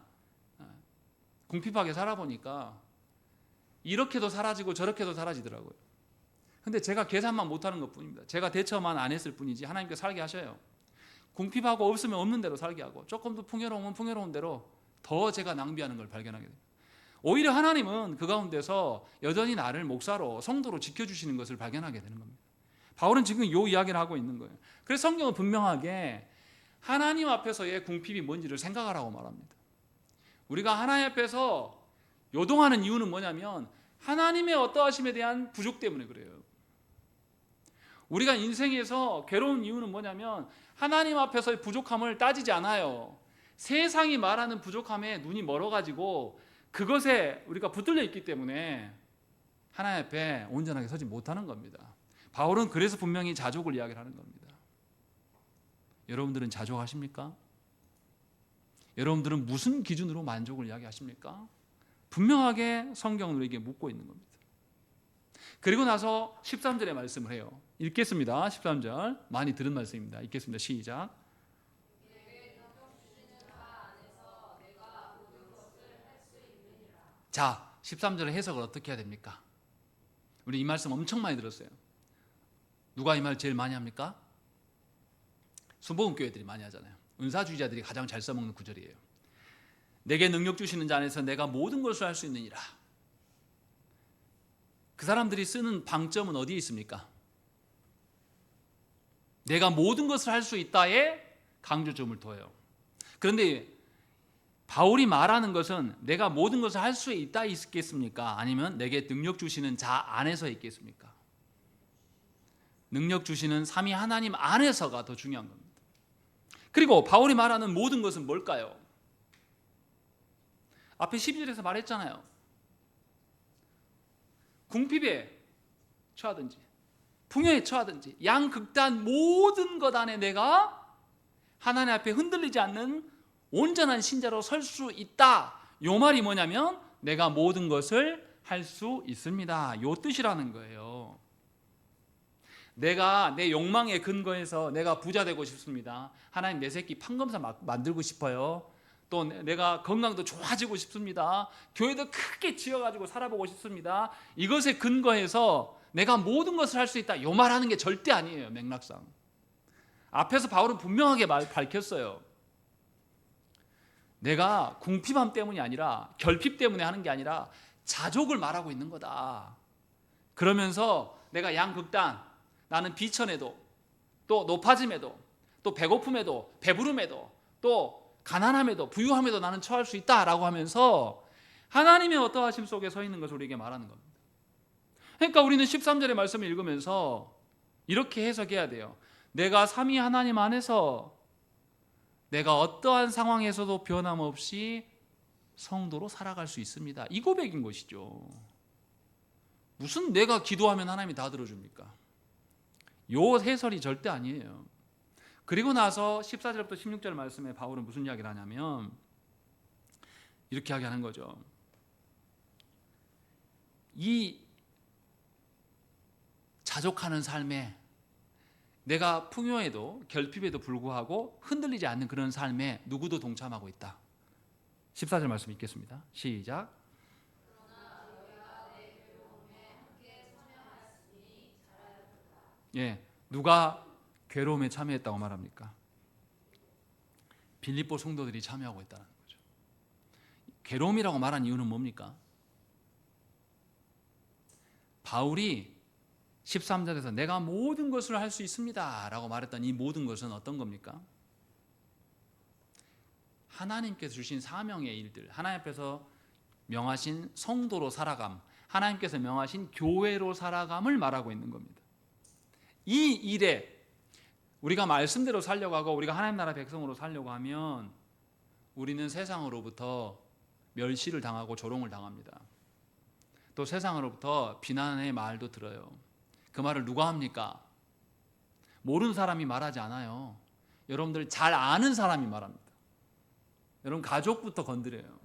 궁핍하게 살아보니까 이렇게도 사라지고 저렇게도 사라지더라고요. 근데 제가 계산만 못하는 것뿐입니다. 제가 대처만 안 했을 뿐이지 하나님께서 살게 하셔요. 궁핍하고 없으면 없는 대로 살게 하고, 조금 더 풍요로우면 풍요로운 대로 더 제가 낭비하는 걸 발견하게 됩니다. 오히려 하나님은 그 가운데서 여전히 나를 목사로, 성도로 지켜주시는 것을 발견하게 되는 겁니다. 바울은 지금 이 이야기를 하고 있는 거예요. 그래서 성경은 분명하게 하나님 앞에서의 궁핍이 뭔지를 생각하라고 말합니다. 우리가 하나님 앞에서 요동하는 이유는 뭐냐면 하나님의 어떠하심에 대한 부족 때문에 그래요. 우리가 인생에서 괴로운 이유는 뭐냐면 하나님 앞에서의 부족함을 따지지 않아요. 세상이 말하는 부족함에 눈이 멀어가지고 그것에 우리가 붙들려 있기 때문에 하나님 앞에 온전하게 서지 못하는 겁니다. 바울은 그래서 분명히 자족을 이야기를 하는 겁니다. 여러분들은 자족하십니까? 여러분들은 무슨 기준으로 만족을 이야기하십니까? 분명하게 성경은 우리에게 묻고 있는 겁니다. 그리고 나서 13절의 말씀을 해요. 읽겠습니다. 13절 많이 들은 말씀입니다. 읽겠습니다. 시작. 자, 13절의 해석을 어떻게 해야 됩니까? 우리 이 말씀 엄청 많이 들었어요. 누가 이 말 제일 많이 합니까? 순복음 교회들이 많이 하잖아요. 은사주의자들이 가장 잘 써먹는 구절이에요. 내게 능력 주시는 자 안에서 내가 모든 것을 할 수 있느니라. 그 사람들이 쓰는 방점은 어디에 있습니까? 내가 모든 것을 할 수 있다에 강조점을 둬요. 그런데 바울이 말하는 것은 내가 모든 것을 할 수 있다 있겠습니까? 아니면 내게 능력 주시는 자 안에서 있겠습니까? 능력 주시는 삼위 하나님 안에서가 더 중요한 겁니다. 그리고 바울이 말하는 모든 것은 뭘까요? 앞에 12절에서 말했잖아요. 궁핍에 처하든지 풍요에 처하든지 양극단 모든 것 안에 내가 하나님 앞에 흔들리지 않는 온전한 신자로 설 수 있다. 요 말이 뭐냐면 내가 모든 것을 할 수 있습니다. 요 뜻이라는 거예요. 내가 내 욕망의 근거에서 내가 부자 되고 싶습니다. 하나님 내 새끼 판검사 만들고 싶어요. 또 내가 건강도 좋아지고 싶습니다. 교회도 크게 지어가지고 살아보고 싶습니다. 이것에 근거해서 내가 모든 것을 할 수 있다. 요 말하는 게 절대 아니에요. 맥락상. 앞에서 바울은 분명하게 밝혔어요. 내가 궁핍함 때문이 아니라 결핍 때문에 하는 게 아니라 자족을 말하고 있는 거다. 그러면서 내가 양극단, 나는 비천에도 또 높아짐에도 또 배고픔에도 배부름에도 또 가난함에도 부유함에도 나는 처할 수 있다라고 하면서 하나님의 어떠하심 속에 서 있는 것을 우리에게 말하는 겁니다. 그러니까 우리는 13절의 말씀을 읽으면서 이렇게 해석해야 돼요. 내가 삼위 하나님 안에서 내가 어떠한 상황에서도 변함없이 성도로 살아갈 수 있습니다. 이 고백인 것이죠. 무슨 내가 기도하면 하나님이 다 들어줍니까? 요 해설이 절대 아니에요. 그리고 나서 14절부터 16절 말씀에 바울은 무슨 이야기를 하냐면 이렇게 이야기하는 거죠. 이 자족하는 삶에 내가 풍요에도 결핍에도 불구하고 흔들리지 않는 그런 삶에 누구도 동참하고 있다. 14절 말씀 읽겠습니다. 시작. 예, 누가 괴로움에 참여했다고 말합니까? 빌립보 성도들이 참여하고 있다는 거죠. 괴로움이라고 말한 이유는 뭡니까? 바울이 13절에서 내가 모든 것을 할 수 있습니다 라고 말했던 이 모든 것은 어떤 겁니까? 하나님께서 주신 사명의 일들, 하나님 앞에서 명하신 성도로 살아감, 하나님께서 명하신 교회로 살아감을 말하고 있는 겁니다. 이 일에 우리가 말씀대로 살려고 하고 우리가 하나님 나라 백성으로 살려고 하면 우리는 세상으로부터 멸시를 당하고 조롱을 당합니다. 또 세상으로부터 비난의 말도 들어요. 그 말을 누가 합니까? 모르는 사람이 말하지 않아요. 여러분들 잘 아는 사람이 말합니다. 여러분 가족부터 건드려요.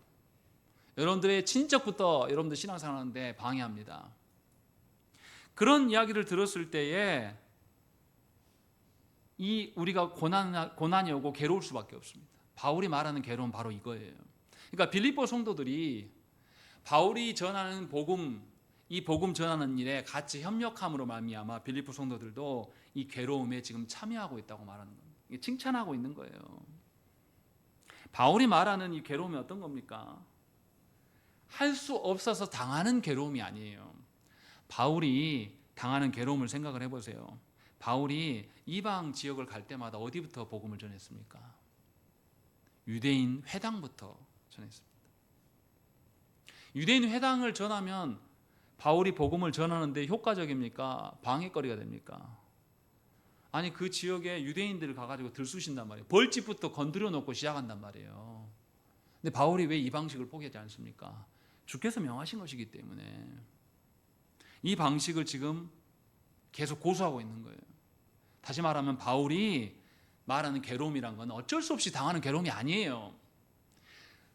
여러분들의 친척부터 여러분들 신앙생활 하는데 방해합니다. 그런 이야기를 들었을 때에 우리가 고난이 오고 괴로울 수밖에 없습니다. 바울이 말하는 괴로움 바로 이거예요. 그러니까 빌립보 성도들이 바울이 전하는 복음, 이 복음 전하는 일에 같이 협력함으로 말미암아 빌립보 성도들도 이 괴로움에 지금 참여하고 있다고 말하는 겁니다. 칭찬하고 있는 거예요. 바울이 말하는 이 괴로움이 어떤 겁니까? 할 수 없어서 당하는 괴로움이 아니에요. 바울이 당하는 괴로움을 생각을 해보세요. 바울이 이방 지역을 갈 때마다 어디부터 복음을 전했습니까? 유대인 회당부터 전했습니다. 유대인 회당을 전하면 바울이 복음을 전하는데 효과적입니까? 방해거리가 됩니까? 아니 그 지역에 유대인들을 가가지고 들쑤신단 말이에요. 벌집부터 건드려 놓고 시작한단 말이에요. 근데 바울이 왜 이 방식을 포기하지 않습니까? 주께서 명하신 것이기 때문에 이 방식을 지금 계속 고수하고 있는 거예요. 다시 말하면 바울이 말하는 괴로움이란 건 어쩔 수 없이 당하는 괴로움이 아니에요.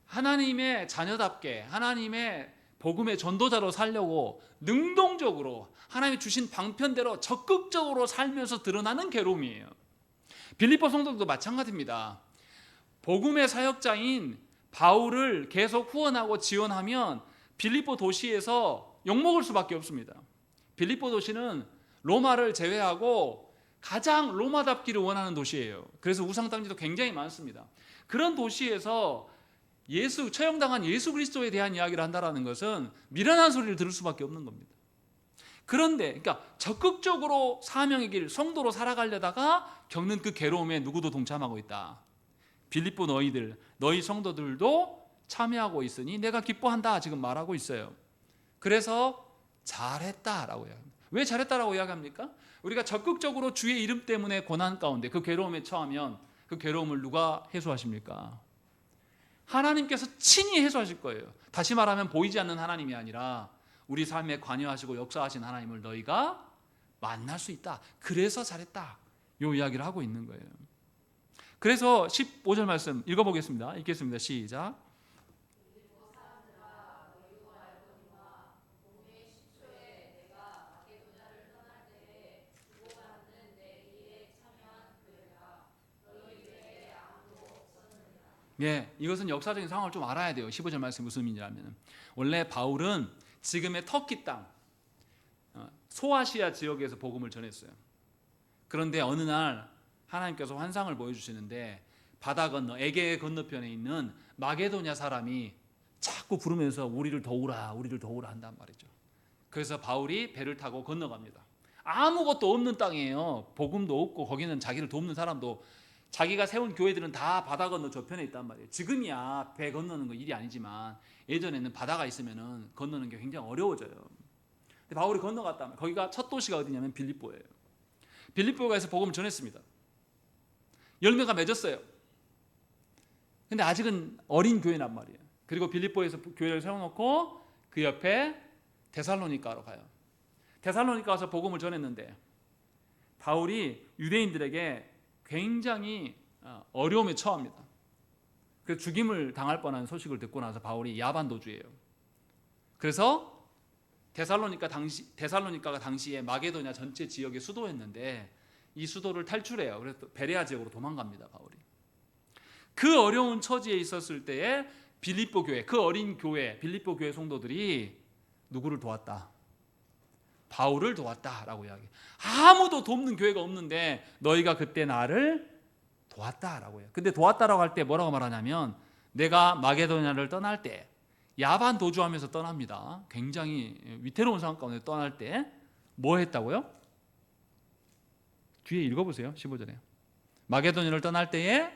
하나님의 자녀답게 하나님의 복음의 전도자로 살려고 능동적으로 하나님이 주신 방편대로 적극적으로 살면서 드러나는 괴로움이에요. 빌립보 성도들도 마찬가지입니다. 복음의 사역자인 바울을 계속 후원하고 지원하면 빌립보 도시에서 욕먹을 수밖에 없습니다. 빌립보 도시는 로마를 제외하고 가장 로마답기를 원하는 도시예요. 그래서 우상당지도 굉장히 많습니다. 그런 도시에서 처형당한 예수 그리스도에 대한 이야기를 한다라는 것은 미련한 소리를 들을 수밖에 없는 겁니다. 그런데 그러니까 적극적으로 사명의 길, 성도로 살아가려다가 겪는 그 괴로움에 누구도 동참하고 있다. 빌립보 너희 성도들도 참여하고 있으니 내가 기뻐한다 지금 말하고 있어요. 그래서 잘했다라고 이야기합니다. 왜 잘했다라고 이야기합니까? 우리가 적극적으로 주의 이름 때문에 고난 가운데 그 괴로움에 처하면 그 괴로움을 누가 해소하십니까? 하나님께서 친히 해소하실 거예요. 다시 말하면 보이지 않는 하나님이 아니라 우리 삶에 관여하시고 역사하신 하나님을 너희가 만날 수 있다. 그래서 잘했다. 이 이야기를 하고 있는 거예요. 그래서 15절 말씀 읽어보겠습니다. 읽겠습니다. 시작. 예, 이것은 역사적인 상황을 좀 알아야 돼요. 15절 말씀 무슨 의미냐면 원래 바울은 지금의 터키 땅 소아시아 지역에서 복음을 전했어요. 그런데 어느 날 하나님께서 환상을 보여주시는데 바다 건너 에게 건너편에 있는 마게도냐 사람이 자꾸 부르면서 우리를 도우라 한단 말이죠. 그래서 바울이 배를 타고 건너갑니다. 아무것도 없는 땅이에요. 복음도 없고 거기는 자기를 돕는 사람도 자기가 세운 교회들은 다 바다 건너 저편에 있단 말이에요. 지금이야 배 건너는 거 일이 아니지만 예전에는 바다가 있으면은 건너는 게 굉장히 어려워져요. 근데 바울이 건너갔다면 거기가 첫 도시가 어디냐면 빌립보예요. 빌립보에서 복음을 전했습니다. 열매가 맺었어요. 근데 아직은 어린 교회란 말이에요. 그리고 빌립보에서 교회를 세워놓고 그 옆에 데살로니가로 가요. 데살로니가 가서 복음을 전했는데 바울이 유대인들에게 굉장히 어려움에 처합니다. 그래서 죽임을 당할 뻔한 소식을 듣고 나서 바울이 야반 도주예요. 그래서 데살로니가가 당시에 마게도냐 전체 지역의 수도였는데 이 수도를 탈출해요. 그래서 베레아 지역으로 도망갑니다. 바울이. 그 어려운 처지에 있었을 때에 빌립보 교회, 그 어린 교회, 빌립보 교회 성도들이 누구를 도왔다? 바울을 도왔다라고 이야기해요. 아무도 돕는 교회가 없는데 너희가 그때 나를 도왔다라고 해요. 근데 도왔다라고 할 때 뭐라고 말하냐면 내가 마게도냐를 떠날 때 야반 도주하면서 떠납니다. 굉장히 위태로운 상황 가운데 떠날 때 뭐 했다고요? 뒤에 읽어보세요. 15절에 마게도냐를 떠날 때에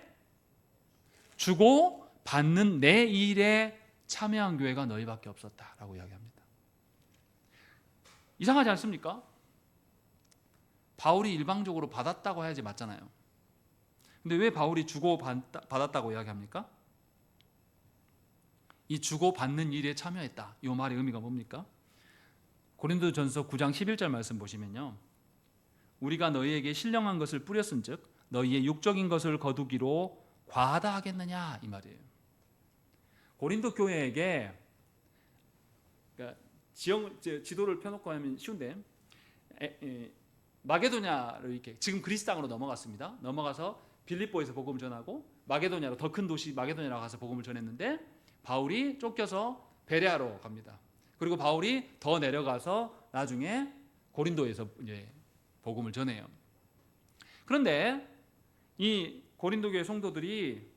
주고 받는 내 일에 참여한 교회가 너희밖에 없었다라고 이야기합니다. 이상하지 않습니까? 바울이 일방적으로 받았다고 해야지 맞잖아요. 근데 왜 바울이 주고 받았다고 이야기합니까? 이 주고 받는 일에 참여했다. 이 말의 의미가 뭡니까? 고린도전서 9장 11절 말씀 보시면요. 우리가 너희에게 신령한 것을 뿌렸은즉 너희의 육적인 것을 거두기로 과하다 하겠느냐 이 말이에요. 고린도 교회에게 그러니까 지도를 펴놓고 하면 쉬운데 마게도냐로 이렇게 지금 그리스 땅으로 넘어갔습니다. 넘어가서 빌립보에서 복음을 전하고 마게도냐로 더 큰 도시 마게도냐로 가서 복음을 전했는데 바울이 쫓겨서 베레아로 갑니다. 그리고 바울이 더 내려가서 나중에 고린도에서 이제 복음을 전해요. 그런데 이 고린도 교회 성도들이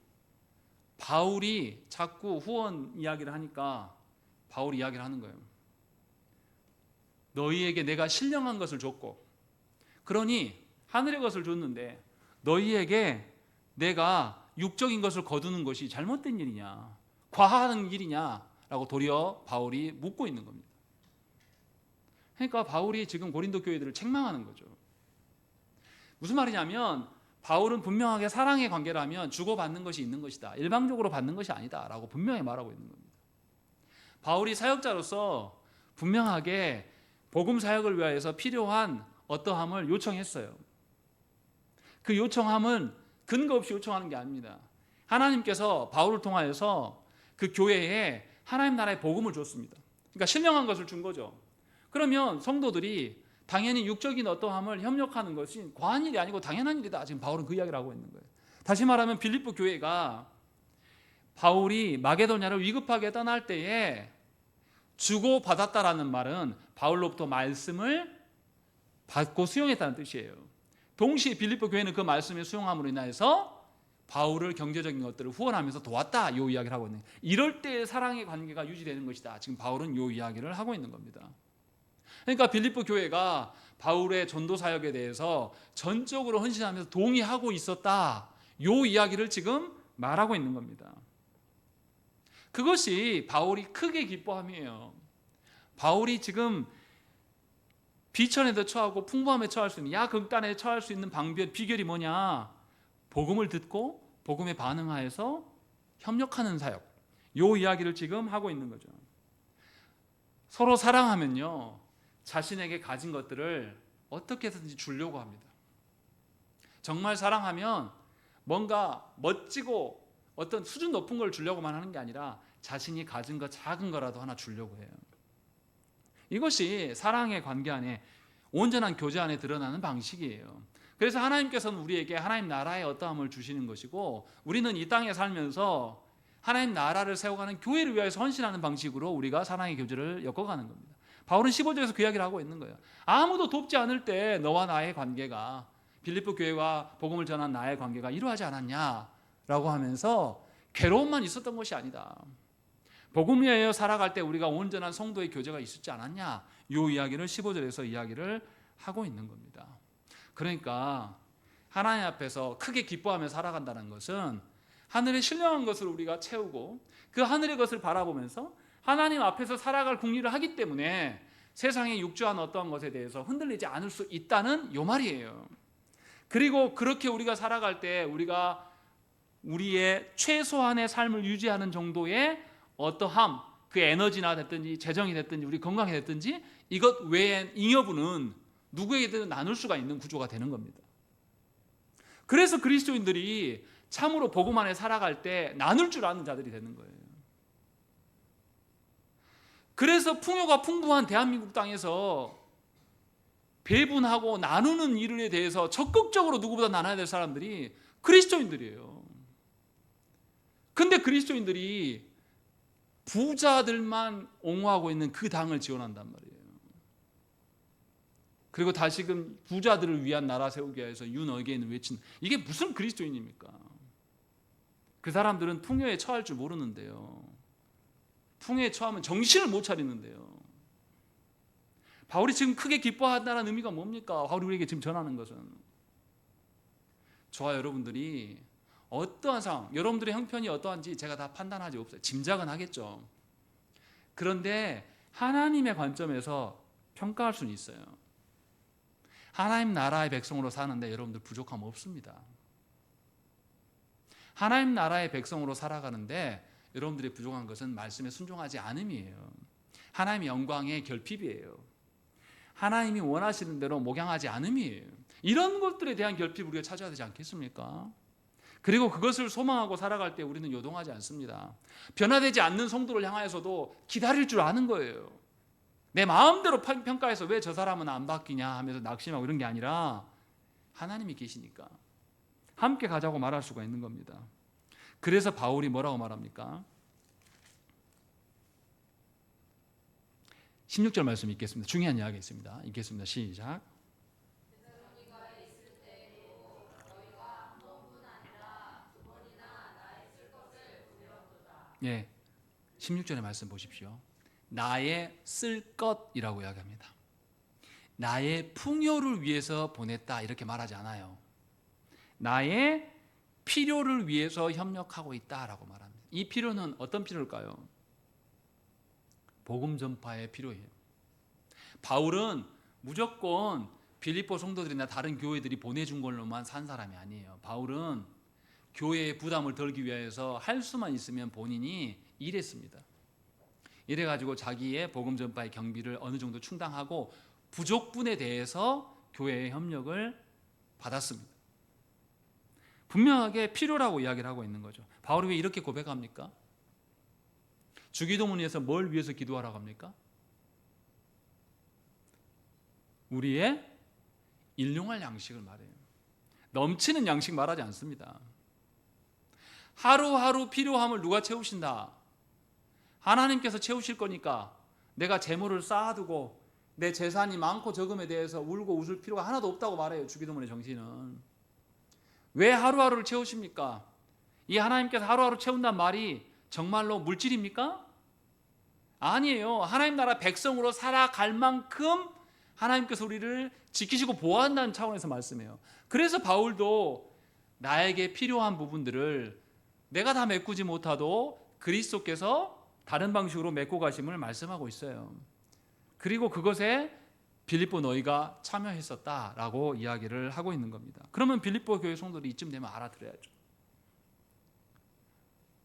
바울이 자꾸 후원 이야기를 하니까 바울이 이야기를 하는 거예요. 너희에게 내가 신령한 것을 줬고 그러니 하늘의 것을 줬는데 너희에게 내가 육적인 것을 거두는 것이 잘못된 일이냐 과하는 일이냐라고 도리어 바울이 묻고 있는 겁니다. 그러니까 바울이 지금 고린도 교회들을 책망하는 거죠. 무슨 말이냐면 바울은 분명하게 사랑의 관계라면 주고받는 것이 있는 것이다. 일방적으로 받는 것이 아니다 라고 분명히 말하고 있는 겁니다. 바울이 사역자로서 분명하게 복음 사역을 위하여서 필요한 어떠함을 요청했어요. 그 요청함은 근거 없이 요청하는 게 아닙니다. 하나님께서 바울을 통하여서 그 교회에 하나님 나라의 복음을 줬습니다. 그러니까 신령한 것을 준 거죠. 그러면 성도들이 당연히 육적인 어떠함을 협력하는 것이 과한 일이 아니고 당연한 일이다. 지금 바울은 그 이야기를 하고 있는 거예요. 다시 말하면 빌립보 교회가 바울이 마게도냐를 위급하게 떠날 때에 주고 받았다라는 말은 바울로부터 말씀을 받고 수용했다는 뜻이에요. 동시에 빌립보 교회는 그 말씀을 수용함으로 인해서 바울을 경제적인 것들을 후원하면서 도왔다, 이 이야기를 하고 있는 거예요. 이럴 때 사랑의 관계가 유지되는 것이다. 지금 바울은 이 이야기를 하고 있는 겁니다. 그러니까 빌립보 교회가 바울의 전도 사역에 대해서 전적으로 헌신하면서 동의하고 있었다, 이 이야기를 지금 말하고 있는 겁니다. 그것이 바울이 크게 기뻐함이에요. 바울이 지금 비천에도 처하고 풍부함에 처할 수 있는, 야극단에 처할 수 있는 비결이 뭐냐? 복음을 듣고 복음에 반응하여서 협력하는 사역, 이 이야기를 지금 하고 있는 거죠. 서로 사랑하면요, 자신에게 가진 것들을 어떻게 해서든지 주려고 합니다. 정말 사랑하면 뭔가 멋지고 어떤 수준 높은 걸 주려고만 하는 게 아니라 자신이 가진 것, 작은 거라도 하나 주려고 해요. 이것이 사랑의 관계 안에, 온전한 교제 안에 드러나는 방식이에요. 그래서 하나님께서는 우리에게 하나님 나라의 어떠함을 주시는 것이고, 우리는 이 땅에 살면서 하나님 나라를 세워가는 교회를 위해서 헌신하는 방식으로 우리가 사랑의 교제를 엮어가는 겁니다. 바울은 15절에서 그 이야기를 하고 있는 거예요. 아무도 돕지 않을 때 너와 나의 관계가, 빌립보 교회와 복음을 전한 나의 관계가 이루어지지 않았냐라고 하면서 괴로움만 있었던 것이 아니다. 복음 위하여 살아갈 때 우리가 온전한 성도의 교제가 있었지 않았냐, 이 이야기를 15절에서 이야기를 하고 있는 겁니다. 그러니까 하나님 앞에서 크게 기뻐하며 살아간다는 것은 하늘의 신령한 것을 우리가 채우고 그 하늘의 것을 바라보면서 하나님 앞에서 살아갈 궁리를 하기 때문에 세상의 육주한 어떠한 것에 대해서 흔들리지 않을 수 있다는 이 말이에요. 그리고 그렇게 우리가 살아갈 때 우리가 우리의 최소한의 삶을 유지하는 정도의 어떠함, 그 에너지나 됐든지 재정이 됐든지 우리 건강이 됐든지 이것 외에 잉여분은 누구에게든 나눌 수가 있는 구조가 되는 겁니다. 그래서 그리스도인들이 참으로 복음 안에 살아갈 때 나눌 줄 아는 자들이 되는 거예요. 그래서 풍요가 풍부한 대한민국 땅에서 배분하고 나누는 일에 대해서 적극적으로 누구보다 나눠야 될 사람들이 그리스도인들이에요. 근데 그리스도인들이 부자들만 옹호하고 있는 그 당을 지원한단 말이에요. 그리고 다시금 부자들을 위한 나라 세우기 위해서 You again 외친, 이게 무슨 그리스도인입니까? 그 사람들은 풍요에 처할 줄 모르는데요. 풍요에 처하면 정신을 못 차리는데요. 바울이 지금 크게 기뻐한다는 의미가 뭡니까? 바울이 우리에게 지금 전하는 것은, 저와 여러분들이 어떠한 상황, 여러분들의 형편이 어떠한지 제가 다 판단하지 없어요. 짐작은 하겠죠. 그런데 하나님의 관점에서 평가할 수는 있어요. 하나님 나라의 백성으로 사는데 여러분들 부족함 없습니다. 하나님 나라의 백성으로 살아가는데 여러분들이 부족한 것은 말씀에 순종하지 않음이에요. 하나님의 영광의 결핍이에요. 하나님이 원하시는 대로 목양하지 않음이에요. 이런 것들에 대한 결핍 우리가 찾아야 되지 않겠습니까? 그리고 그것을 소망하고 살아갈 때 우리는 요동하지 않습니다. 변화되지 않는 성도를 향하여서도 기다릴 줄 아는 거예요. 내 마음대로 평가해서 왜 저 사람은 안 바뀌냐 하면서 낙심하고 이런 게 아니라 하나님이 계시니까 함께 가자고 말할 수가 있는 겁니다. 그래서 바울이 뭐라고 말합니까? 16절 말씀 읽겠습니다. 중요한 이야기 있습니다. 읽겠습니다. 시작. 예, 16절의 말씀 보십시오. 나의 쓸 것이라고 이야기합니다. 나의 풍요를 위해서 보냈다 이렇게 말하지 않아요. 나의 필요를 위해서 협력하고 있다라고 말합니다. 이 필요는 어떤 필요일까요? 복음 전파의 필요예요. 바울은 무조건 빌립보 성도들이나 다른 교회들이 보내준 걸로만 산 사람이 아니에요. 바울은 교회의 부담을 덜기 위해서 할 수만 있으면 본인이 일했습니다. 이래가지고 자기의 복음 전파의 경비를 어느 정도 충당하고 부족분에 대해서 교회의 협력을 받았습니다. 분명하게 필요라고 이야기를 하고 있는 거죠. 바울이 왜 이렇게 고백합니까? 주기도문에서 뭘 위해서 기도하라고 합니까? 우리의 일용할 양식을 말해요. 넘치는 양식 말하지 않습니다. 하루하루 필요함을 누가 채우신다? 하나님께서 채우실 거니까 내가 재물을 쌓아두고 내 재산이 많고 적음에 대해서 울고 웃을 필요가 하나도 없다고 말해요. 주기도문의 정신은. 왜 하루하루를 채우십니까? 이 하나님께서 하루하루 채운단 말이 정말로 물질입니까? 아니에요. 하나님 나라 백성으로 살아갈 만큼 하나님께서 우리를 지키시고 보호한다는 차원에서 말씀해요. 그래서 바울도 나에게 필요한 부분들을 내가 다 메꾸지 못하도 그리스도께서 다른 방식으로 메꿔 가심을 말씀하고 있어요. 그리고 그것에 빌립보 너희가 참여했었다라고 이야기를 하고 있는 겁니다. 그러면 빌립보 교회 성도들이 이쯤 되면 알아들어야죠.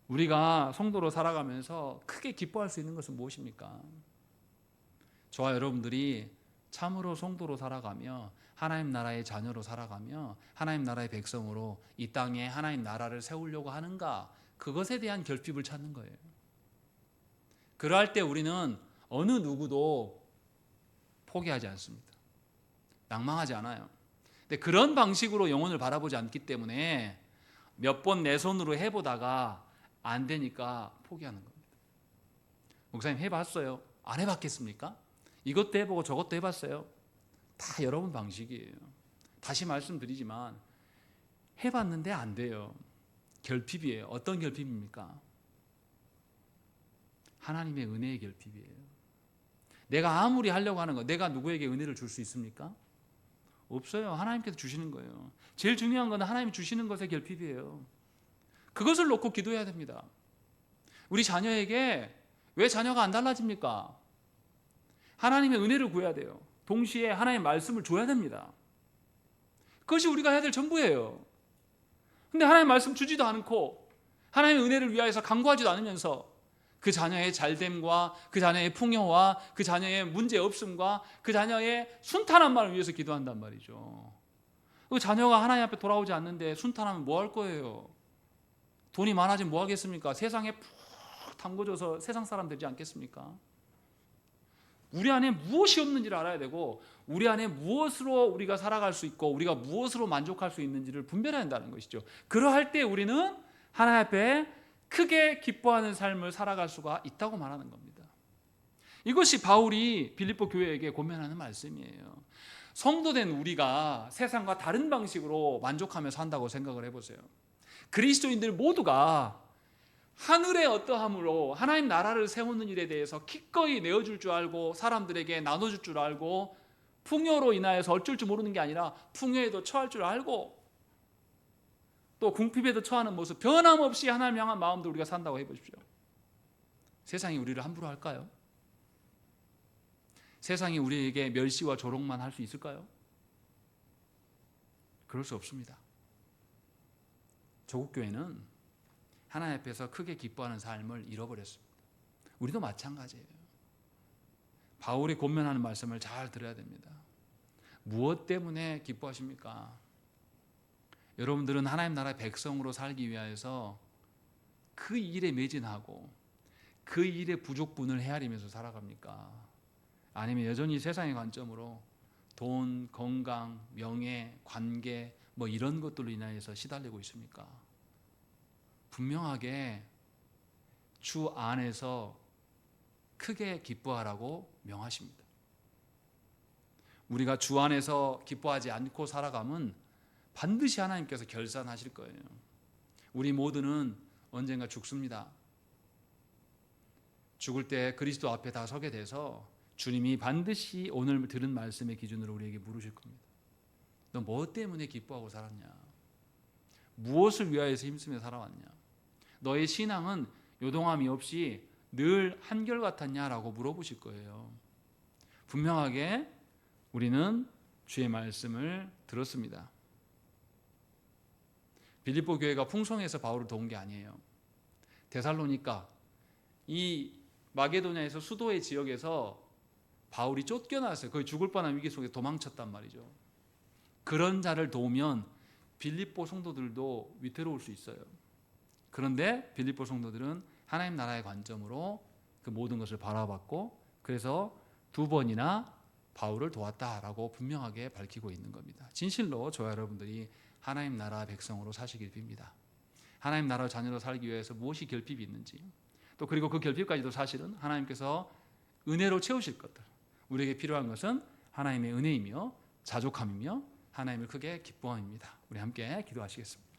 우리가 성도로 살아가면서 크게 기뻐할 수 있는 것은 무엇입니까? 저와 여러분들이 참으로 성도로 살아가며 하나님 나라의 자녀로 살아가며 하나님 나라의 백성으로 이 땅에 하나님 나라를 세우려고 하는가, 그것에 대한 결핍을 찾는 거예요. 그러할 때 우리는 어느 누구도 포기하지 않습니다. 낭망하지 않아요. 근데 그런 방식으로 영혼을 바라보지 않기 때문에 몇 번 내 손으로 해보다가 안 되니까 포기하는 겁니다. 목사님 해봤어요? 안 해봤겠습니까? 이것도 해보고 저것도 해봤어요? 다 여러분 방식이에요. 다시 말씀드리지만 해봤는데 안 돼요. 결핍이에요. 어떤 결핍입니까? 하나님의 은혜의 결핍이에요. 내가 아무리 하려고 하는 거, 내가 누구에게 은혜를 줄 수 있습니까? 없어요. 하나님께서 주시는 거예요. 제일 중요한 건 하나님이 주시는 것의 결핍이에요. 그것을 놓고 기도해야 됩니다. 우리 자녀에게 왜 자녀가 안 달라집니까? 하나님의 은혜를 구해야 돼요. 동시에 하나님의 말씀을 줘야 됩니다. 그것이 우리가 해야 될 전부예요. 근데 하나님의 말씀 주지도 않고 하나님의 은혜를 위하여서 간구하지도 않으면서 그 자녀의 잘됨과 그 자녀의 풍요와 그 자녀의 문제 없음과 그 자녀의 순탄함만을 위해서 기도한단 말이죠. 그 자녀가 하나님 앞에 돌아오지 않는데 순탄하면 뭐 할 거예요? 돈이 많아지면 뭐 하겠습니까? 세상에 푹 담궈져서 세상 사람 되지 않겠습니까? 우리 안에 무엇이 없는지를 알아야 되고 우리 안에 무엇으로 우리가 살아갈 수 있고 우리가 무엇으로 만족할 수 있는지를 분별해야 한다는 것이죠. 그러할 때 우리는 하나님 앞에 크게 기뻐하는 삶을 살아갈 수가 있다고 말하는 겁니다. 이것이 바울이 빌립보 교회에게 권면하는 말씀이에요. 성도된 우리가 세상과 다른 방식으로 만족하며 산다고 생각을 해보세요. 그리스도인들 모두가 하늘의 어떠함으로 하나님 나라를 세우는 일에 대해서 기꺼이 내어줄 줄 알고 사람들에게 나눠줄 줄 알고 풍요로 인하여서 어쩔 줄 모르는 게 아니라 풍요에도 처할 줄 알고 또 궁핍에도 처하는 모습 변함없이 하나님 향한 마음도 우리가 산다고 해보십시오. 세상이 우리를 함부로 할까요? 세상이 우리에게 멸시와 조롱만 할 수 있을까요? 그럴 수 없습니다. 조국 교회는 하나님 앞에서 크게 기뻐하는 삶을 잃어버렸습니다. 우리도 마찬가지예요. 바울이 권면하는 말씀을 잘 들어야 됩니다. 무엇 때문에 기뻐하십니까? 여러분들은 하나님 나라의 백성으로 살기 위하여서 그 일에 매진하고 그 일의 부족분을 헤아리면서 살아갑니까? 아니면 여전히 세상의 관점으로 돈, 건강, 명예, 관계 뭐 이런 것들로 인하여서 시달리고 있습니까? 분명하게 주 안에서 크게 기뻐하라고 명하십니다. 우리가 주 안에서 기뻐하지 않고 살아가면 반드시 하나님께서 결산하실 거예요. 우리 모두는 언젠가 죽습니다. 죽을 때 그리스도 앞에 다 서게 돼서 주님이 반드시 오늘 들은 말씀의 기준으로 우리에게 물으실 겁니다. 너 뭐 때문에 기뻐하고 살았냐? 무엇을 위하여서 힘쓰며 살아왔냐? 너의 신앙은 요동함이 없이 늘 한결같았냐라고 물어보실 거예요. 분명하게 우리는 주의 말씀을 들었습니다. 빌립보 교회가 풍성해서 바울을 도운 게 아니에요. 데살로니가 이 마게도냐에서 수도의 지역에서 바울이 쫓겨났어요. 거의 죽을 뻔한 위기 속에 도망쳤단 말이죠. 그런 자를 도우면 빌립보 성도들도 위태로울 수 있어요. 그런데 빌립보 성도들은 하나님 나라의 관점으로 그 모든 것을 바라봤고 그래서 2번이나 바울을 도왔다라고 분명하게 밝히고 있는 겁니다. 진실로 저와 여러분들이 하나님 나라 백성으로 사시길 빕니다. 하나님 나라 자녀로 살기 위해서 무엇이 결핍이 있는지 또 그리고 그 결핍까지도 사실은 하나님께서 은혜로 채우실 것들, 우리에게 필요한 것은 하나님의 은혜이며 자족함이며 하나님을 크게 기뻐함입니다. 우리 함께 기도하시겠습니다.